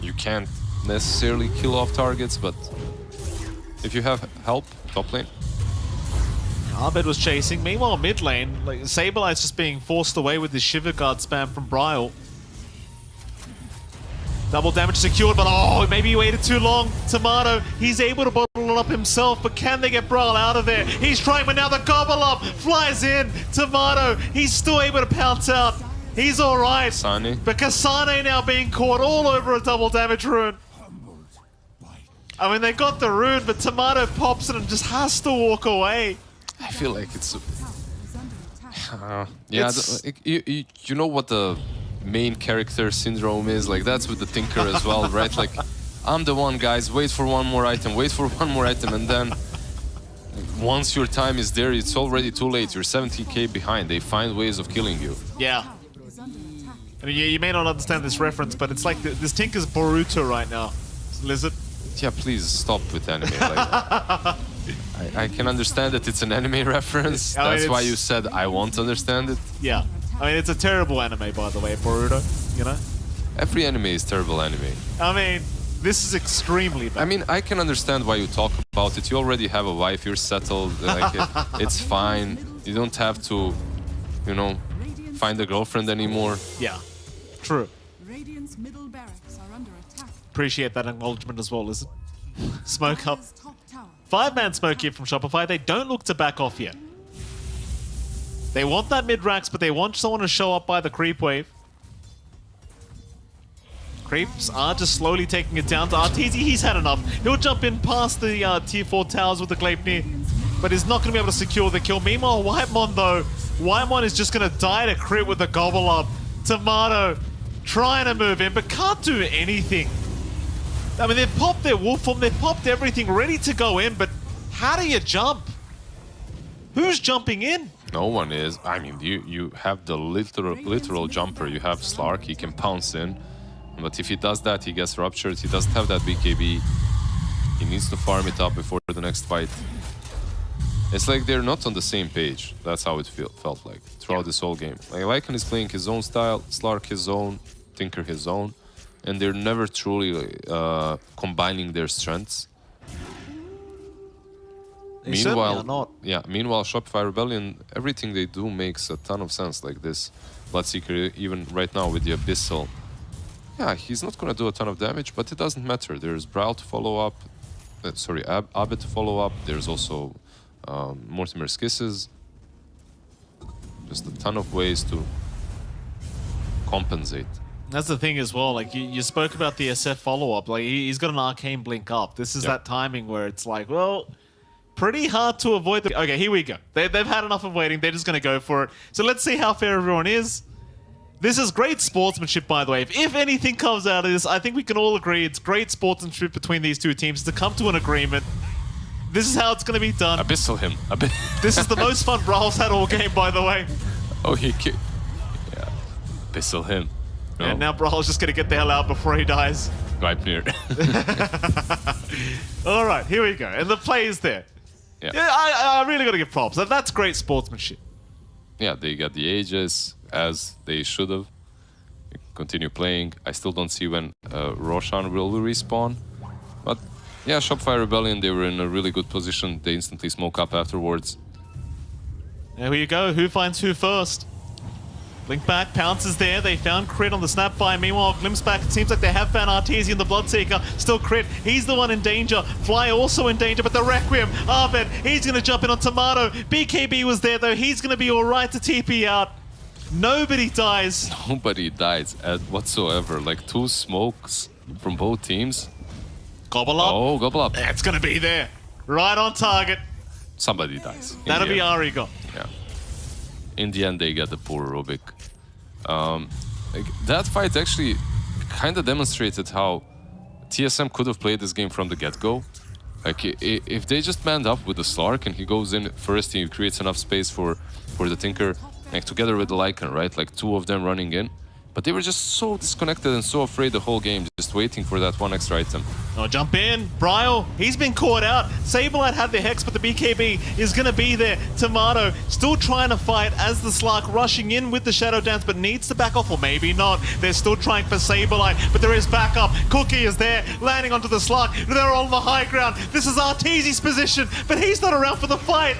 Speaker 3: You can't necessarily kill off targets, but if you have help, top lane.
Speaker 2: Abed was chasing. Meanwhile, mid lane, like Saberlight's just being forced away with the Shiver Guard spam from Bryle. Double damage secured, but oh, maybe he waited too long. Tomato, he's able to bottle it up himself, but can they get Bryle out of there? He's trying, but now the Gobble Up flies in. Tomato, he's still able to pounce out. He's all right.
Speaker 3: Kasane.
Speaker 2: But Kasane now being caught all over a double damage rune. I mean, they got the rune, but Tomato pops it and just has to walk away.
Speaker 3: I feel like it's...
Speaker 4: Tower is under attack.
Speaker 3: you know what the main character syndrome is? Like, that's with the Tinker as well, right? Like, I'm the one, guys, wait for one more item, and then once your time is there, it's already too late. You're 17k behind. They find ways of killing you.
Speaker 2: Yeah.
Speaker 4: Tower is under attack.
Speaker 2: I mean, you may not understand this reference, but it's like this Tinker's Boruto right now. Lizard.
Speaker 3: Yeah, please stop with anime. Like, I can understand that it's an anime reference.
Speaker 2: I mean,
Speaker 3: That's why
Speaker 2: it's-
Speaker 3: you said I won't understand it.
Speaker 2: Yeah. I mean, it's a terrible anime, by the way, Boruto, you know?
Speaker 3: Every anime is terrible anime.
Speaker 2: I mean, this is extremely bad.
Speaker 3: I mean, I can understand why you talk about it. You already have a wife, you're settled, like it's fine. You don't have to, you know, find a girlfriend anymore.
Speaker 2: Yeah. True.
Speaker 4: Radiant's middle barracks are under attack.
Speaker 2: Appreciate that acknowledgement as well, Lizard. Smoke up.
Speaker 4: Dire's top tower.
Speaker 2: 5-man smoke here from Shopify. They don't look to back off yet. They want that mid-racks, but they want someone to show up by the creep wave. Creeps are just slowly taking it down to Arteezy. He's had enough. He'll jump in past the tier 4 towers with the Gleipnir, but he's not going to be able to secure the kill. Meanwhile, Whitemon, though, Whitemon is just going to die to crit with the Gobble Up. Tomato trying to move in, but can't do anything. I mean, they've popped their wolf form, they've popped everything, ready to go in, but how do you jump? Who's jumping in?
Speaker 3: No one is. I mean, you have the literal jumper. You have Slark, he can pounce in. But if he does that, he gets ruptured. He doesn't have that BKB. He needs to farm it up before the next fight. It's like they're not on the same page. That's how it felt like throughout this whole game. Like, Lycan is playing his own style, Slark his own, Tinker his own, and they're never truly combining their strengths.
Speaker 2: They certainly are not.
Speaker 3: Yeah. Meanwhile, Shopify Rebellion, everything they do makes a ton of sense. Like this Bloodseeker, even right now with the Abyssal. Yeah, he's not gonna do a ton of damage, but it doesn't matter. There's Bryle to follow up. Abed to follow up. There's also Mortimer's Kisses. Just a ton of ways to compensate.
Speaker 2: That's the thing as well, like you spoke about the SF follow-up, like he's got an arcane blink up. This is that timing where it's like, well, pretty hard to avoid the... Okay, here we go. They've had enough of waiting, they're just going to go for it. So let's see how fair everyone is. This is great sportsmanship, by the way. If anything comes out of this, I think we can all agree it's great sportsmanship between these two teams to come to an agreement. This is how it's going to be done.
Speaker 3: Abyssal him.
Speaker 2: This is the most fun Brawl's had all game, by the way.
Speaker 3: Oh, yeah. Abyssal him. No.
Speaker 2: And now Brawl's just going to get the hell out before he dies.
Speaker 3: Gleipnir.
Speaker 2: All right, here we go. And the play is there.
Speaker 3: Yeah.
Speaker 2: I really got to give props. That's great sportsmanship.
Speaker 3: Yeah, they got the Aegis, as they should have. Continue playing. I still don't see when Roshan will respawn. But yeah, Shopify Rebellion, they were in a really good position. They instantly smoke up afterwards.
Speaker 2: There you go. Who finds who first? Blink back, pounces there. They found crit on the Snapfire. Meanwhile, glimpse back. It seems like they have found Arteezy, the Bloodseeker. Still crit. He's the one in danger. Fly also in danger, but the Requiem, Abed, he's going to jump in on Tomato. BKB was there, though. He's going to be all right to TP out. Nobody dies.
Speaker 3: Nobody dies whatsoever. Like 2 smokes from both teams.
Speaker 2: Gobble up.
Speaker 3: Oh, gobble up.
Speaker 2: It's going to be there. Right on target.
Speaker 3: Somebody dies.
Speaker 2: That'll be Arigo.
Speaker 3: Yeah. In the end, they get the poor Rubick. Like, that fight actually kind of demonstrated how TSM could have played this game from the get-go. Like, if they just manned up with the Slark and he goes in first, he creates enough space for the Tinker, like together with the Lycan, right? Like 2 of them running in. But they were just so disconnected and so afraid the whole game, just waiting for that one extra item.
Speaker 2: Oh, jump in. Bryle, he's been caught out. Saberlight had the Hex, but the BKB is going to be there. Tomato still trying to fight as the Slark rushing in with the Shadow Dance, but needs to back off, or maybe not. They're still trying for Saberlight, but there is backup. Cookie is there, landing onto the Slark. They're on the high ground. This is Arteezy's position, but he's not around for the fight.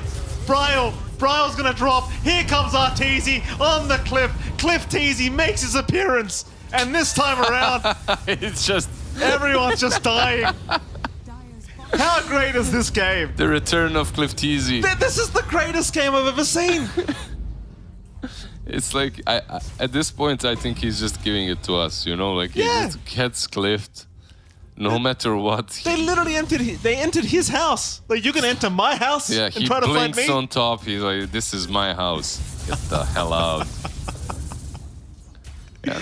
Speaker 2: Bryle's gonna drop. Here comes Arteezy on the cliff. Cliff Teasy makes his appearance. And this time around,
Speaker 3: It's just
Speaker 2: everyone's just dying.
Speaker 4: Dyer's
Speaker 2: How great is this game?
Speaker 3: the return of Cliff Teasy.
Speaker 2: This is the greatest game I've ever seen.
Speaker 3: It's like, at this point, I think he's just giving it to us, you know? Like, he
Speaker 2: Yeah.
Speaker 3: just gets cliffed, no matter what.
Speaker 2: They literally entered his house. Like, you can enter my house
Speaker 3: Yeah,
Speaker 2: and
Speaker 3: he
Speaker 2: try to find
Speaker 3: blinks
Speaker 2: me.
Speaker 3: on top. He's like, this is my house. Get the hell out. Yeah.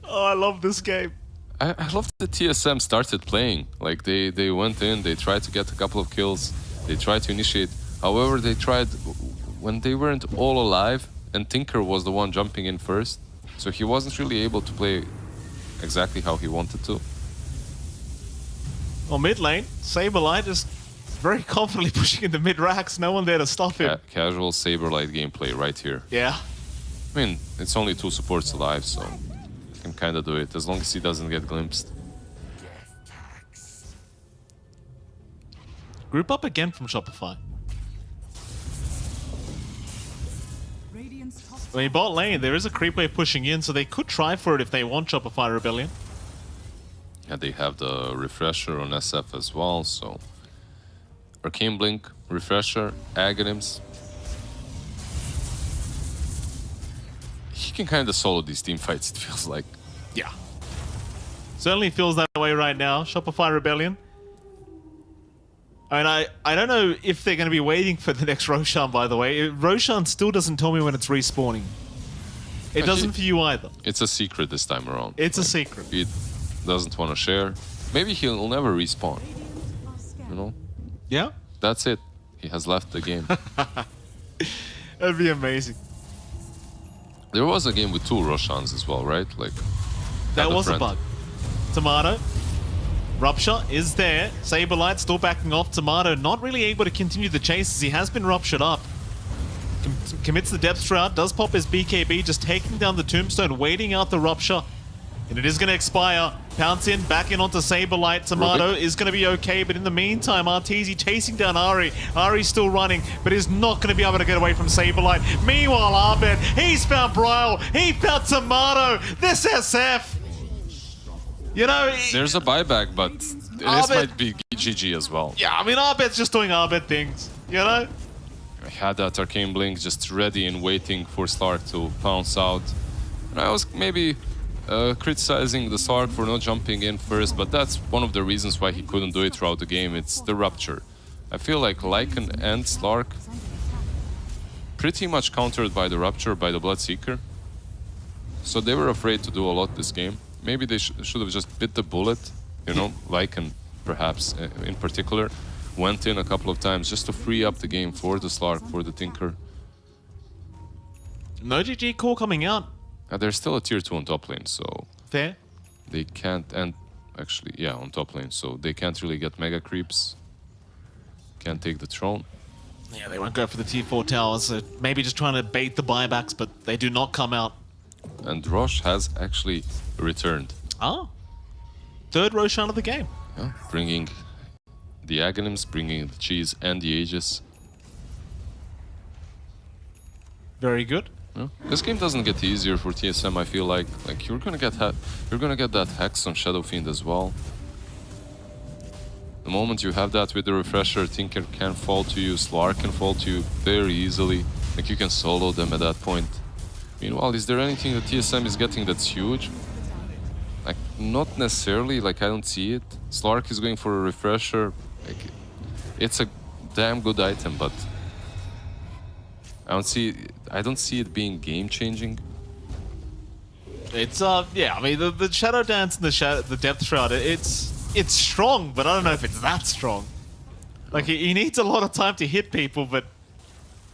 Speaker 2: Oh, I love this game.
Speaker 3: I love that TSM started playing. Like, they went in, they tried to get a couple of kills, they tried to initiate. However, they tried, when they weren't all alive, and Tinker was the one jumping in first, so he wasn't really able to play exactly how he wanted to.
Speaker 2: Well, mid lane, Saberlight is very confidently pushing in the mid racks. No one there to stop him.
Speaker 3: Casual Saberlight gameplay right here.
Speaker 2: Yeah.
Speaker 3: I mean, it's only 2 supports alive, so you can kind of do it, as long as he doesn't get glimpsed.
Speaker 2: Group up again from Shopify.
Speaker 4: Radiant's top
Speaker 2: I mean, bot lane, there is a creep wave pushing in, so they could try for it if they want Shopify Rebellion.
Speaker 3: Yeah, they have the refresher on SF as well, so Arcane Blink, refresher, Aghanims. He can kind of solo these team fights, it feels like.
Speaker 2: Yeah. Certainly feels that way right now. Shopify Rebellion. I mean, I don't know if they're going to be waiting for the next Roshan, by the way. Roshan still doesn't tell me when it's respawning. It doesn't for you either.
Speaker 3: It's a secret this time around.
Speaker 2: It's a secret.
Speaker 3: He doesn't want to share. Maybe he'll never respawn,
Speaker 4: are scared.
Speaker 3: you know?
Speaker 2: Yeah?
Speaker 3: That's it. He has left the game.
Speaker 2: That'd be amazing.
Speaker 3: There was a game with 2 Roshans as well, right? Like,
Speaker 2: That
Speaker 3: had
Speaker 2: was a
Speaker 3: friend.
Speaker 2: bug. Tomato. Rupture is there. Saberlight still backing off. Tomato not really able to continue the chase as he has been ruptured up. Commits the depth shroud, does pop his BKB, just taking down the tombstone, waiting out the rupture. And it is going to expire. Pounce in, back in onto Saberlight. Tomato is going to be okay, but in the meantime, Arteezy chasing down Ari. Ari's still running, but is not going to be able to get away from Saberlight. Meanwhile, Abed, he's found Bryle. He found Tomato. This SF. You know,
Speaker 3: There's a buyback, but this might be GG as well.
Speaker 2: yeah, I mean, Abed's just doing Abed things, you know?
Speaker 3: I had that Arcane Blink just ready and waiting for Slark to pounce out. And I was maybe criticizing the Slark for not jumping in first, but that's one of the reasons why he couldn't do it throughout the game. It's the Rupture. I feel like Lycan and Slark pretty much countered by the Rupture, by the Bloodseeker. So they were afraid to do a lot this game. Maybe they should have just bit the bullet, you know, Lycan perhaps in particular. Went in a couple of times just to free up the game for the Slark, for the Tinker.
Speaker 2: No GG call coming out.
Speaker 3: There's still a tier 2 on top lane, so
Speaker 2: Fair.
Speaker 3: they can't, and actually, yeah, on top lane, so they can't really get mega creeps. Can't take the throne.
Speaker 2: Yeah, they won't go for the tier 4 towers, so maybe just trying to bait the buybacks, but they do not come out.
Speaker 3: And Rosh has actually returned.
Speaker 2: Ah. Third Roshan of the game.
Speaker 3: Yeah, bringing the Aghanims, bringing the cheese and the Aegis.
Speaker 2: Very good.
Speaker 3: Yeah. This game doesn't get easier for TSM. I feel like you're gonna get that Hex on Shadow Fiend as well. The moment you have that with the refresher, Tinker can fall to you, Slark can fall to you very easily. Like, you can solo them at that point. Meanwhile, is there anything that TSM is getting that's huge? Like, not necessarily, like, I don't see it. Slark is going for a refresher. Like, it's a damn good item, but I don't see it being game-changing.
Speaker 2: It's yeah, I mean the Shadow Dance and the Depth Shroud, it's strong, but I don't know if it's that strong. Like, he needs a lot of time to hit people, but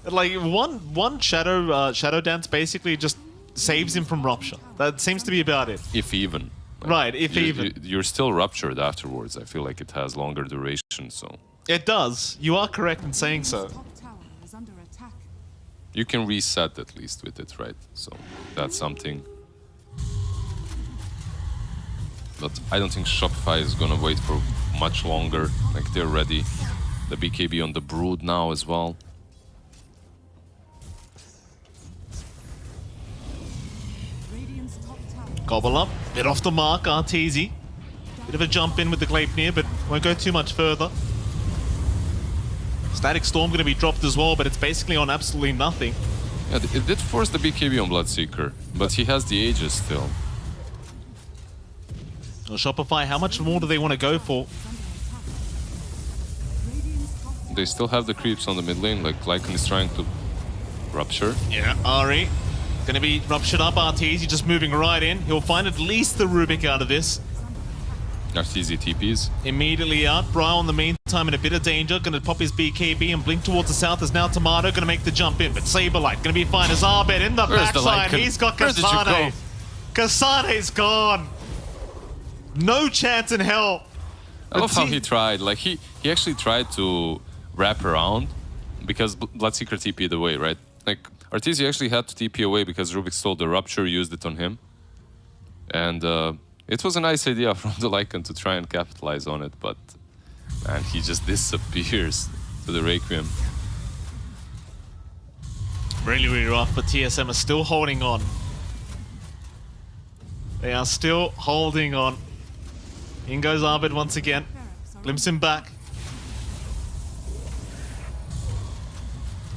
Speaker 2: like one Shadow Dance basically just saves him from Rupture. That seems to be about it.
Speaker 3: If even.
Speaker 2: Right, if even.
Speaker 3: You're still ruptured afterwards. I feel like it has longer duration, so...
Speaker 2: It does. You are correct in saying so.
Speaker 4: Top tower is under attack.
Speaker 3: You can reset at least with it, right? So that's something. But I don't think Shopify is gonna wait for much longer. Like, they're ready. The BKB on the Brood now as well.
Speaker 4: Radiant's top tower.
Speaker 2: Gobble up, bit off the mark, Arteezy. Bit of a jump in with the Gleipnir, but won't go too much further. Static Storm going to be dropped as well, but it's basically on absolutely nothing.
Speaker 3: Yeah, it did force the BKB on Bloodseeker, but he has the Aegis still.
Speaker 2: Well, Shopify, how much more do they want to go for?
Speaker 3: They still have the creeps on the mid lane, like Lycan is trying to rupture.
Speaker 2: Yeah, Ari. Going to be ruptured up, Arteezy just moving right in. He'll find at least the Rubick out of this.
Speaker 3: Arteezy TPs.
Speaker 2: Immediately out. Bryle in the meantime in a bit of danger. Going to pop his BKB and blink towards the south as now Tomato going to make the jump in. But Saberlight going to be fine as Abed in the backside. He's got Kasane. Kasane's gone. No chance in hell.
Speaker 3: I love how he tried. Like, he actually tried to wrap around because Bloodseeker TP'd away, right? Like, Arteezy actually had to TP away because Rubick stole the Rupture, used it on him. And it was a nice idea from the Lycan to try and capitalize on it, but man, he just disappears to the Requiem.
Speaker 2: Really, really rough, but TSM are still holding on. They are still holding on. In goes Abed once again. Glimpse him back.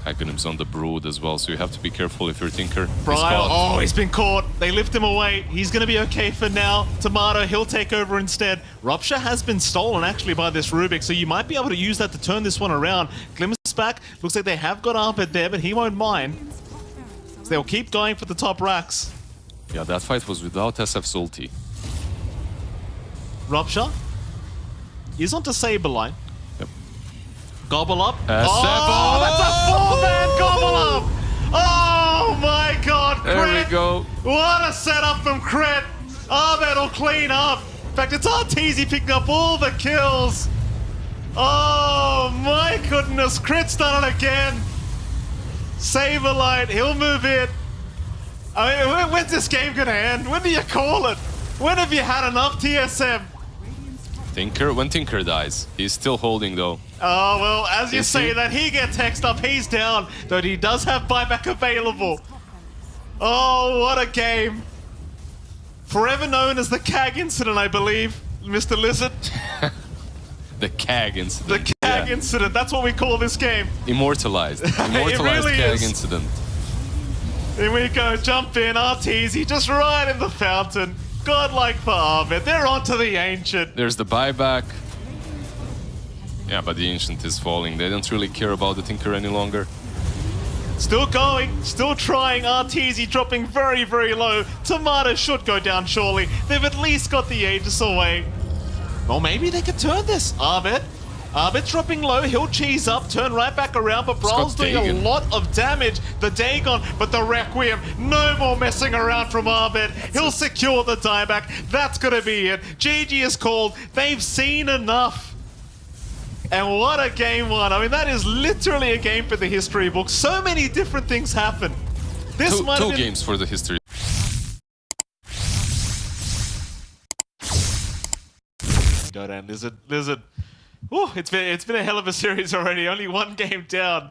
Speaker 3: Aghanim's on the Brood as well, so you have to be careful if you're Tinker.
Speaker 2: Bryle, oh, he's been caught. They lift him away. He's going to be okay for now. Tomato, he'll take over instead. Rupture has been stolen, actually, by this Rubick, so you might be able to use that to turn this one around. Glimpse back. Looks like they have got Abed there, but he won't mind. So they'll keep going for the top racks.
Speaker 3: Yeah, that fight was without SF's ulti.
Speaker 2: Rupture is onto Saberline.
Speaker 3: Yep.
Speaker 2: Gobble up.
Speaker 3: Oh,
Speaker 2: that's a four-man gobble up! Oh my god, Crit!
Speaker 3: There we go.
Speaker 2: What a setup from Crit! Abed will clean up. In fact, it's Arteezy picking up all the kills. Oh my goodness, Crit's done it again. Saberlight, he'll move in. I mean, when's this game gonna end? When do you call it? When have you had enough, TSM?
Speaker 3: Tinker, when Tinker dies, he's still holding though.
Speaker 2: Oh, well, as you
Speaker 3: Is
Speaker 2: say
Speaker 3: he?
Speaker 2: that, he gets hexed up, he's down, though he does have buyback available. Oh, what a game. Forever known as the CAG incident, I believe, Mr. Lizard.
Speaker 3: The CAG incident.
Speaker 2: The CAG
Speaker 3: yeah.
Speaker 2: incident, that's what we call this game.
Speaker 3: Immortalized. Immortalized
Speaker 2: really
Speaker 3: CAG
Speaker 2: is.
Speaker 3: incident.
Speaker 2: Here we go, jump in, Arteezy, just right in the fountain. Godlike for Abed, they're onto the Ancient.
Speaker 3: There's the buyback. Yeah, but the Ancient is falling. They don't really care about the Tinker any longer.
Speaker 2: Still going, still trying. Arteezy dropping very, very low. Tomato should go down surely. They've at least got the Aegis away. Well, maybe they could turn this. Abed's dropping low. He'll cheese up, turn right back around, but Brawl's doing a lot of damage. The Dagon, but the Requiem. No more messing around from Abed. He'll secure the dieback. That's going to be it. GG is called. They've seen enough. And what a game one. I mean, that is literally a game for the history book. So many different things happen. This
Speaker 3: Two games for the history.
Speaker 2: Dota and Lizard. Ooh, it's been a hell of a series already. Only one game down.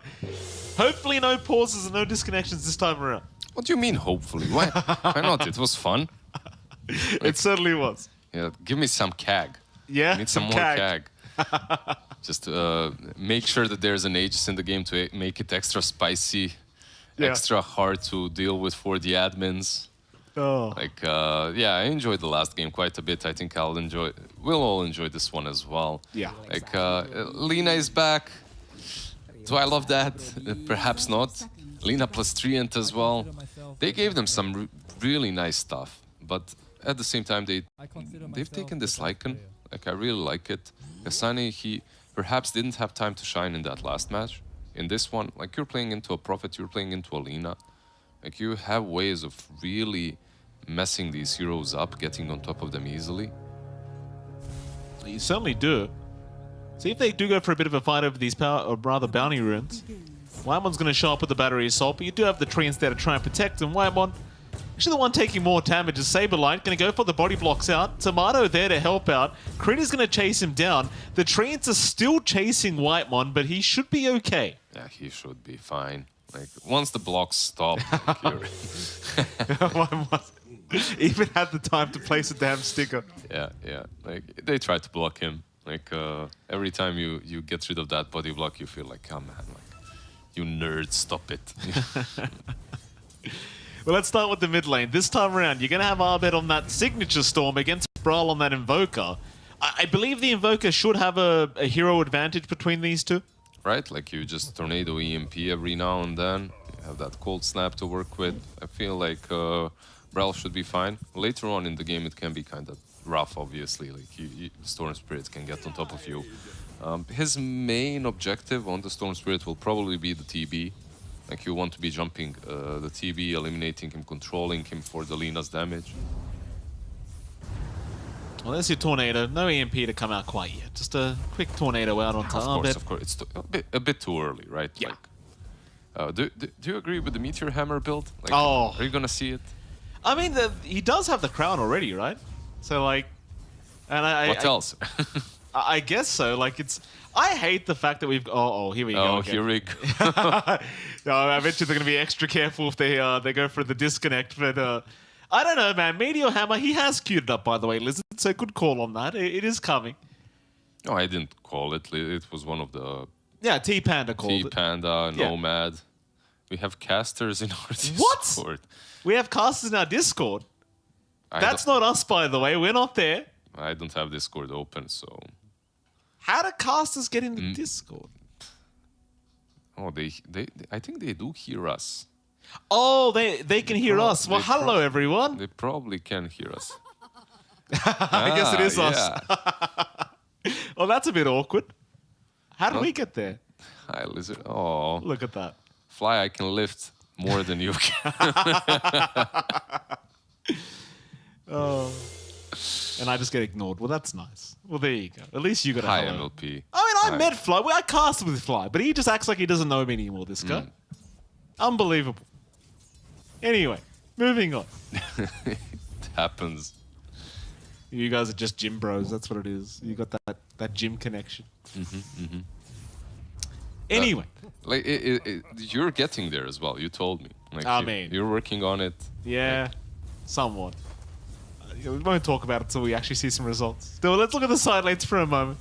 Speaker 2: Hopefully no pauses and no disconnections this time around.
Speaker 3: What do you mean, hopefully? Why not? It was fun.
Speaker 2: It certainly was.
Speaker 3: Yeah, give me some CAG.
Speaker 2: Yeah,
Speaker 3: Need some more CAG. Just make sure that there's an Aegis in the game to make it extra spicy, extra hard to deal with for the admins.
Speaker 2: Oh.
Speaker 3: Like, yeah, I enjoyed the last game quite a bit. I think we'll all enjoy this one as well.
Speaker 2: Yeah.
Speaker 3: Like, Lina is back. Do I love that? Perhaps not. Lina plus Treant as well. They gave them some really nice stuff, but at the same time, they've taken this Lycan. Like, I really like it. Kasane, he perhaps didn't have time to shine in that last match. In this one, like, you're playing into a Prophet, you're playing into a Lina. Like, you have ways of really messing these heroes up, getting on top of them easily.
Speaker 2: You certainly do. See if they do go for a bit of a fight over these power, or rather bounty runes. Whitemon's going to show up with the battery assault, but you do have the treants there to try and protect him. Whitemon, actually the one taking more damage is SpiritLycan, going to go for the body blocks out. Tomato there to help out. Crit is going to chase him down. The treants are still chasing Whitemon, but he should be okay.
Speaker 3: Yeah, he should be fine. Like, once the blocks stop,
Speaker 2: Whitemon even had the time to place a damn sticker.
Speaker 3: yeah. Like, they try to block him. Like, every time you get rid of that body block, you feel like, oh man, like, you nerds, stop it.
Speaker 2: Well, let's start with the mid lane. This time around, you're going to have Abed on that signature storm against Brawl on that Invoker. I believe the Invoker should have a hero advantage between these two.
Speaker 3: Right? Like, you just tornado EMP every now and then. You have that cold snap to work with. I feel like Brawl should be fine. Later on in the game, it can be kind of rough, obviously. Like, Storm Spirit can get on top of you. His main objective on the Storm Spirit will probably be the TB. Like, you want to be jumping the TB, eliminating him, controlling him for the Lina's damage.
Speaker 2: Well, there's your tornado. No EMP to come out quite yet. Just a quick tornado out onto Abed.
Speaker 3: Of course. It's a bit too early, right?
Speaker 2: Yeah.
Speaker 3: Like, do you agree with the Meteor Hammer build? Like,
Speaker 2: Oh.
Speaker 3: Are you gonna see it?
Speaker 2: I mean, he does have the crown already, right? So, like... And
Speaker 3: What else?
Speaker 2: I guess so. Like, it's... I hate the fact that we've... Oh, here we go.
Speaker 3: Oh,
Speaker 2: again.
Speaker 3: here we go.
Speaker 2: No, I bet you they're going to be extra careful if they go for the disconnect. But I don't know, man. Meteor Hammer, he has queued it up, by the way, Lizard. So good call on that. It is coming.
Speaker 3: No, I didn't call it. It was one of the
Speaker 2: Yeah, T-Panda called it.
Speaker 3: T-Panda,
Speaker 2: Yeah.
Speaker 3: Nomad. We have casters in our
Speaker 2: What?
Speaker 3: Discord.
Speaker 2: We have casters in our Discord.
Speaker 3: I
Speaker 2: That's
Speaker 3: don't-
Speaker 2: not us, by the way. We're not there.
Speaker 3: I don't have Discord open, so...
Speaker 2: How do casters get in the Discord?
Speaker 3: Oh, they I think they do hear us.
Speaker 2: Oh, they can hear us. Well,
Speaker 3: they
Speaker 2: hello, everyone.
Speaker 3: They probably can hear us.
Speaker 2: I guess it is us.
Speaker 3: Yeah.
Speaker 2: Well, that's a bit awkward. How did
Speaker 3: Not-
Speaker 2: we get there?
Speaker 3: Hi, Lizard. Oh,
Speaker 2: Look at that.
Speaker 3: Fly, I can lift more than you can.
Speaker 2: Oh. And I just get ignored. Well, that's nice. Well, there you go. At least you got a
Speaker 3: Hi,
Speaker 2: hello.
Speaker 3: MLP.
Speaker 2: I mean, I
Speaker 3: Hi.
Speaker 2: met Fly. I cast with Fly, but he just acts like he doesn't know me anymore, this guy. Unbelievable. Anyway, moving on.
Speaker 3: It happens.
Speaker 2: You guys are just gym bros. That's what it is. You got that gym connection. Anyway.
Speaker 3: Like, you're getting there as well. You told me. Like,
Speaker 2: I mean-
Speaker 3: you're working on it.
Speaker 2: Yeah, somewhat. We won't talk about it until we actually see some results. Still, let's look at the side lanes for a moment.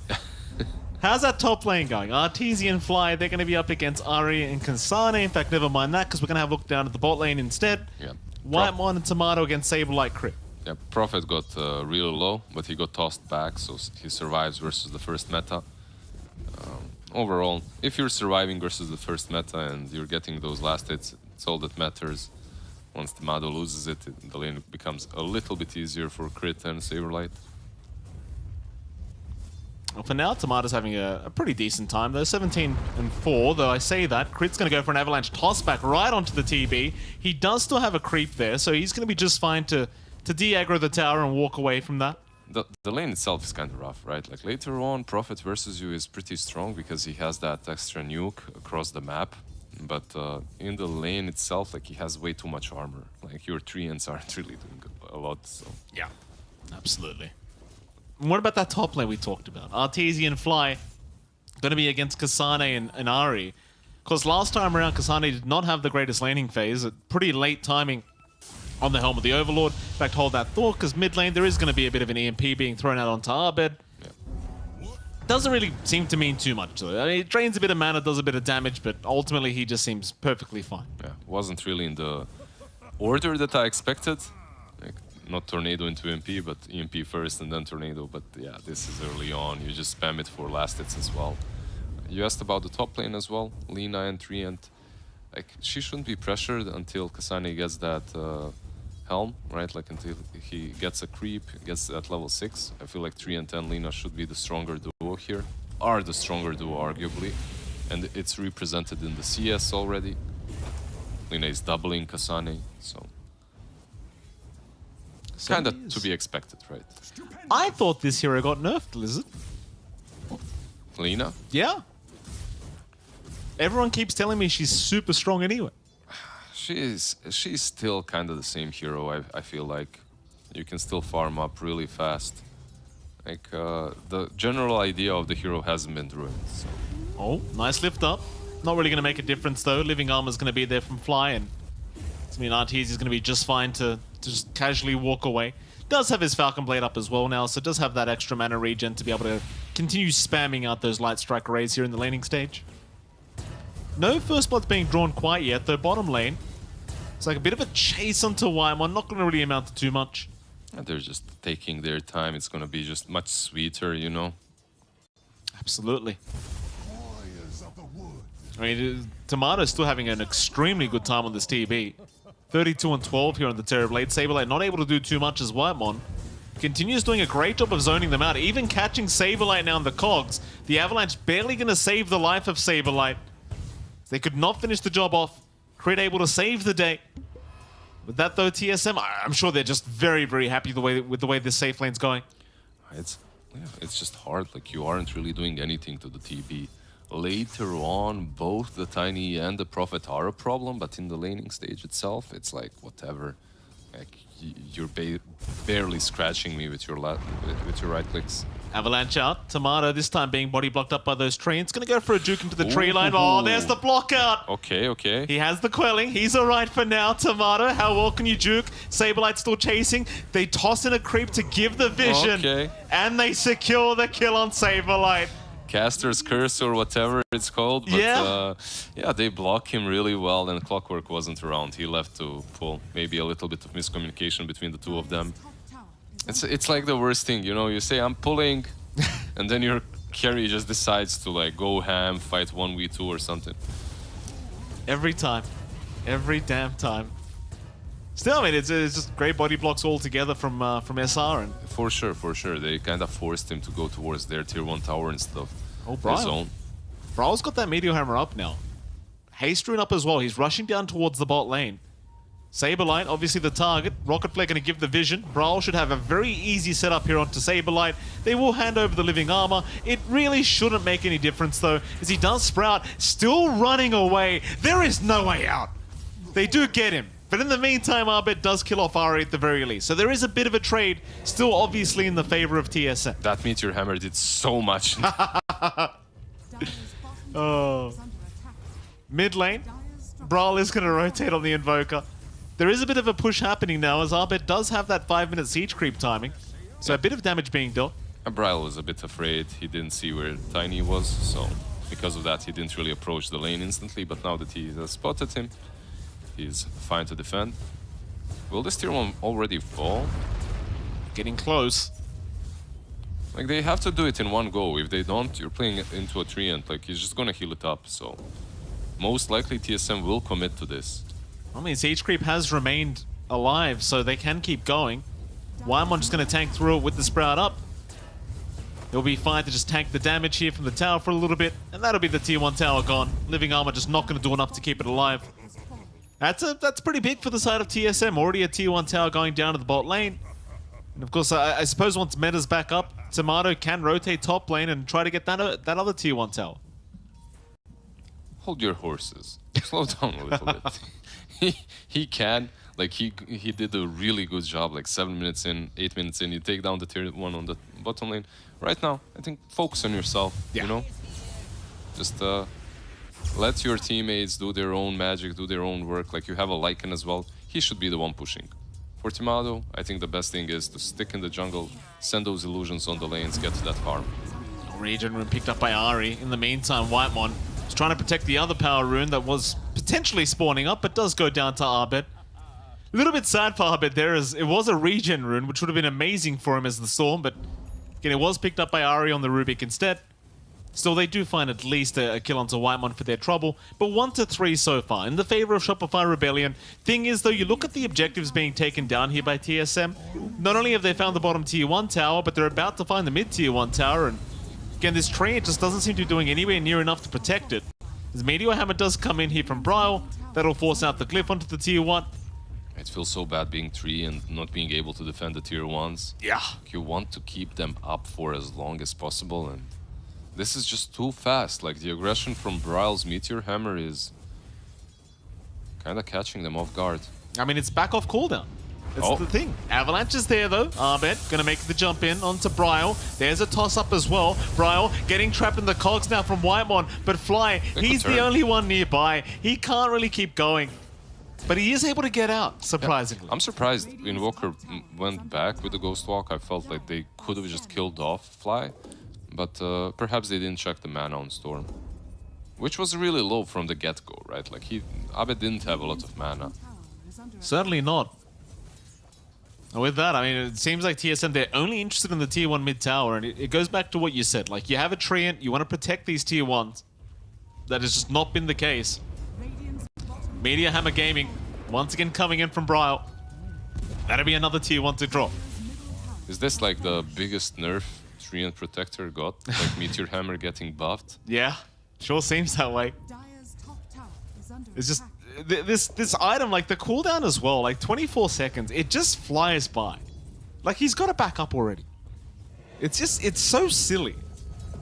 Speaker 2: How's that top lane going? Artesian Fly, they're going to be up against Ari and Kansane. In fact, never mind that, because we're going to have a look down at the bot lane instead.
Speaker 3: Yeah.
Speaker 2: Whitemon and Tomato against Saberlight Crit.
Speaker 3: Yeah, Prophet got real low, but he got tossed back, so he survives versus the first meta. Overall, if you're surviving versus the first meta and you're getting those last hits, it's all that matters. Once Tomato loses it, the lane becomes a little bit easier for Crit and Saberlight.
Speaker 2: Well, for now, Tomato's having a pretty decent time, though. 17-4, though I say that. Crit's going to go for an avalanche tossback right onto the TB. He does still have a creep there, so he's going to be just fine to de-aggro the tower and walk away from that.
Speaker 3: The lane itself is kind of rough, right? Like, later on, Prophet versus you is pretty strong because he has that extra nuke across the map. But in the lane itself, like, he has way too much armor. Like, your treants aren't really doing a lot, so...
Speaker 2: Yeah, absolutely. And what about that top lane we talked about? Artesian Fly going to be against Kasane and Ari. Because last time around, Kasane did not have the greatest laning phase. Pretty late timing on the Helm of the Overlord. In fact, hold that thought, because mid lane there is going to be a bit of an EMP being thrown out onto Abed. Doesn't really seem to mean too much to it. I mean, it drains a bit of mana, does a bit of damage, but ultimately he just seems perfectly fine.
Speaker 3: Yeah, wasn't really in the order that I expected. Like, not Tornado into EMP, but EMP first and then Tornado. But yeah, this is early on. You just spam it for last hits as well. You asked about the top lane as well. Lina and Treant. Like, she shouldn't be pressured until Kasane gets that Helm, right? Like, until he gets a creep, gets at level 6. I feel like Treant and Lina should be the stronger duo here. Are the stronger duo, arguably. And it's represented in the CS already. Lina is doubling Kasane, so kind of to be expected, right?
Speaker 2: I thought this hero got nerfed, Lizard.
Speaker 3: Lina?
Speaker 2: Yeah. Everyone keeps telling me she's super strong anyway.
Speaker 3: She's still kind of the same hero, I feel like. You can still farm up really fast. Like, the general idea of the hero hasn't been ruined, so.
Speaker 2: Oh, nice lift up. Not really going to make a difference though. Living Armor's going to be there from Fly, and I mean Arteezy is going to be just fine to just casually walk away. Does have his Falcon Blade up as well now, so does have that extra mana regen to be able to continue spamming out those Light Strike arrays here in the laning stage. No first blood's being drawn quite yet, though bottom lane. It's like a bit of a chase onto Waimon, not going to really amount to too much.
Speaker 3: And they're just taking their time. It's going to be just much sweeter, you know?
Speaker 2: Absolutely. I mean, Tomato's still having an extremely good time on this TB. 32 and 12 here on the Terrorblade. Saberlight not able to do too much as Whitemon. Continues doing a great job of zoning them out, even catching Saberlight now in the cogs. The Avalanche barely going to save the life of Saberlight. They could not finish the job off. Crit able to save the day. With that though, TSM, I'm sure they're just very, very happy with the way this safe lane's going.
Speaker 3: It's just hard. Like, you aren't really doing anything to the TB. Later on, both the Tiny and the Prophet are a problem, but in the laning stage itself, it's like, whatever. Like, you're barely scratching me with your right clicks.
Speaker 2: Avalanche out. Tomato this time being body blocked up by those treants. Gonna go for a juke into the tree line. Oh, there's the block out.
Speaker 3: Okay.
Speaker 2: He has the quelling. He's alright for now. Tomato, how well can you juke? Saberlight's still chasing. They toss in a creep to give the vision.
Speaker 3: Okay.
Speaker 2: And they secure the kill on Saberlight.
Speaker 3: Caster's Curse or whatever it's called. But, yeah, they block him really well, and Clockwork wasn't around. He left to pull. Maybe a little bit of miscommunication between the two of them. It's like the worst thing, you know? You say, I'm pulling, and then your carry just decides to, like, go ham, fight 1v2 or something.
Speaker 2: Every time. Every damn time. Still, I mean, it's just great body blocks all together from SR. And
Speaker 3: For sure. They kind of forced him to go towards their tier 1 tower and stuff.
Speaker 2: Oh, Braille. Braille's got that Meteor Hammer up now. Haste Rune up as well. He's rushing down towards the bot lane. Saberlight, obviously the target. Rocket Flare going to give the vision. Brawl should have a very easy setup here onto Saberlight. They will hand over the Living Armor. It really shouldn't make any difference though, as he does Sprout, still running away. There is no way out. They do get him. But in the meantime, Abed does kill off Ari at the very least. So there is a bit of a trade, still obviously in the favor of TSM.
Speaker 3: That Meteor Hammer did so much.
Speaker 2: Oh. Mid lane, Brawl is going to rotate on the Invoker. There is a bit of a push happening now, as Abed does have that 5-minute siege creep timing. So a bit of damage being dealt.
Speaker 3: Braille was a bit afraid. He didn't see where Tiny was, so because of that, he didn't really approach the lane instantly. But now that he has spotted him, he's fine to defend. Will this tier 1 already fall?
Speaker 2: Getting close.
Speaker 3: Like, they have to do it in one go. If they don't, you're playing it into a treant. Like, he's just gonna heal it up, so most likely TSM will commit to this.
Speaker 2: I mean, siege creep has remained alive, so they can keep going. Waimon just going to tank through it with the Sprout up. It'll be fine to just tank the damage here from the tower for a little bit, and that'll be the tier 1 tower gone. Living Armor just not going to do enough to keep it alive. That's pretty big for the side of TSM. Already a tier 1 tower going down to the bot lane. And of course, I suppose once meta's back up, Tomato can rotate top lane and try to get that other tier 1 tower.
Speaker 3: Hold your horses. Slow down a little bit. He can. Like, he did a really good job, like 7 minutes in, 8 minutes in, you take down the tier 1 on the bottom lane. Right now, I think focus on yourself, you know? Just let your teammates do their own magic, do their own work. Like, you have a Lycan as well. He should be the one pushing. For Timado, I think the best thing is to stick in the jungle, send those illusions on the lanes, get to that farm.
Speaker 2: Regen rune picked up by Ari. In the meantime, Whitemon is trying to protect the other power rune that was potentially spawning up, but does go down to Abed. A little bit sad for Abed there, as it was a regen rune, which would have been amazing for him as the Storm, but again, it was picked up by Ari on the Rubick instead. Still, they do find at least a kill onto Whitemon for their trouble, but 1-3 so far, in the favor of Shopify Rebellion. Thing is, though, you look at the objectives being taken down here by TSM, not only have they found the bottom tier 1 tower, but they're about to find the mid tier 1 tower, and again, this tree, it just doesn't seem to be doing anywhere near enough to protect it. His Meteor Hammer does come in here from Bryle. That'll force out the Glyph onto the tier 1.
Speaker 3: It feels so bad being 3 and not being able to defend the tier 1s.
Speaker 2: Yeah.
Speaker 3: You want to keep them up for as long as possible, and this is just too fast. Like, the aggression from Bryle's Meteor Hammer is kind of catching them off guard.
Speaker 2: I mean, it's back off cooldown. That's the thing. Avalanche is there, though. Abed gonna make the jump in onto Bryle. There's a toss-up as well. Bryle getting trapped in the cogs now from Whitemon, but Fly, he's the only one nearby. He can't really keep going. But he is able to get out, surprisingly.
Speaker 3: Yeah. I'm surprised Invoker went back with the Ghost Walk. I felt like they could have just killed off Fly, but perhaps they didn't check the mana on Storm, which was really low from the get-go, right? Like, Abed didn't have a lot of mana.
Speaker 2: Certainly not. And with that, I mean, it seems like TSM, they're only interested in the tier 1 mid tower, and it goes back to what you said. Like, you have a Treant, you want to protect these tier 1s. That has just not been the case. Meteor Hammer Gaming, once again coming in from Bryle. That'll be another tier 1 to drop.
Speaker 3: Is this like the biggest nerf Treant Protector got? Like Meteor Hammer getting buffed?
Speaker 2: Yeah, sure seems that way. It's just, this item, like the cooldown as well, like 24 seconds, it just flies by. Like, he's got to back up already. It's so silly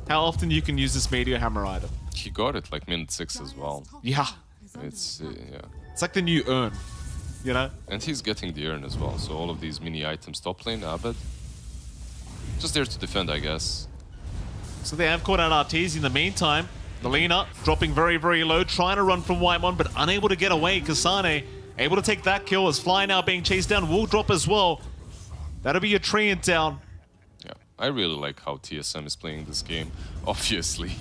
Speaker 2: how often you can use this Meteor Hammer item.
Speaker 3: He got it like minute 6 as well.
Speaker 2: Yeah.
Speaker 3: It's, yeah.
Speaker 2: It's like the new urn, you know?
Speaker 3: And he's getting the urn as well, so all of these mini items. Top lane, Abed. Just there to defend, I guess.
Speaker 2: So they have caught out Arteezy in the meantime. The Lina dropping very, very low, trying to run from Whitemon, but unable to get away. Kasane able to take that kill as Fly now being chased down. Will drop as well. That'll be a Treant down.
Speaker 3: Yeah, I really like how TSM is playing this game, obviously.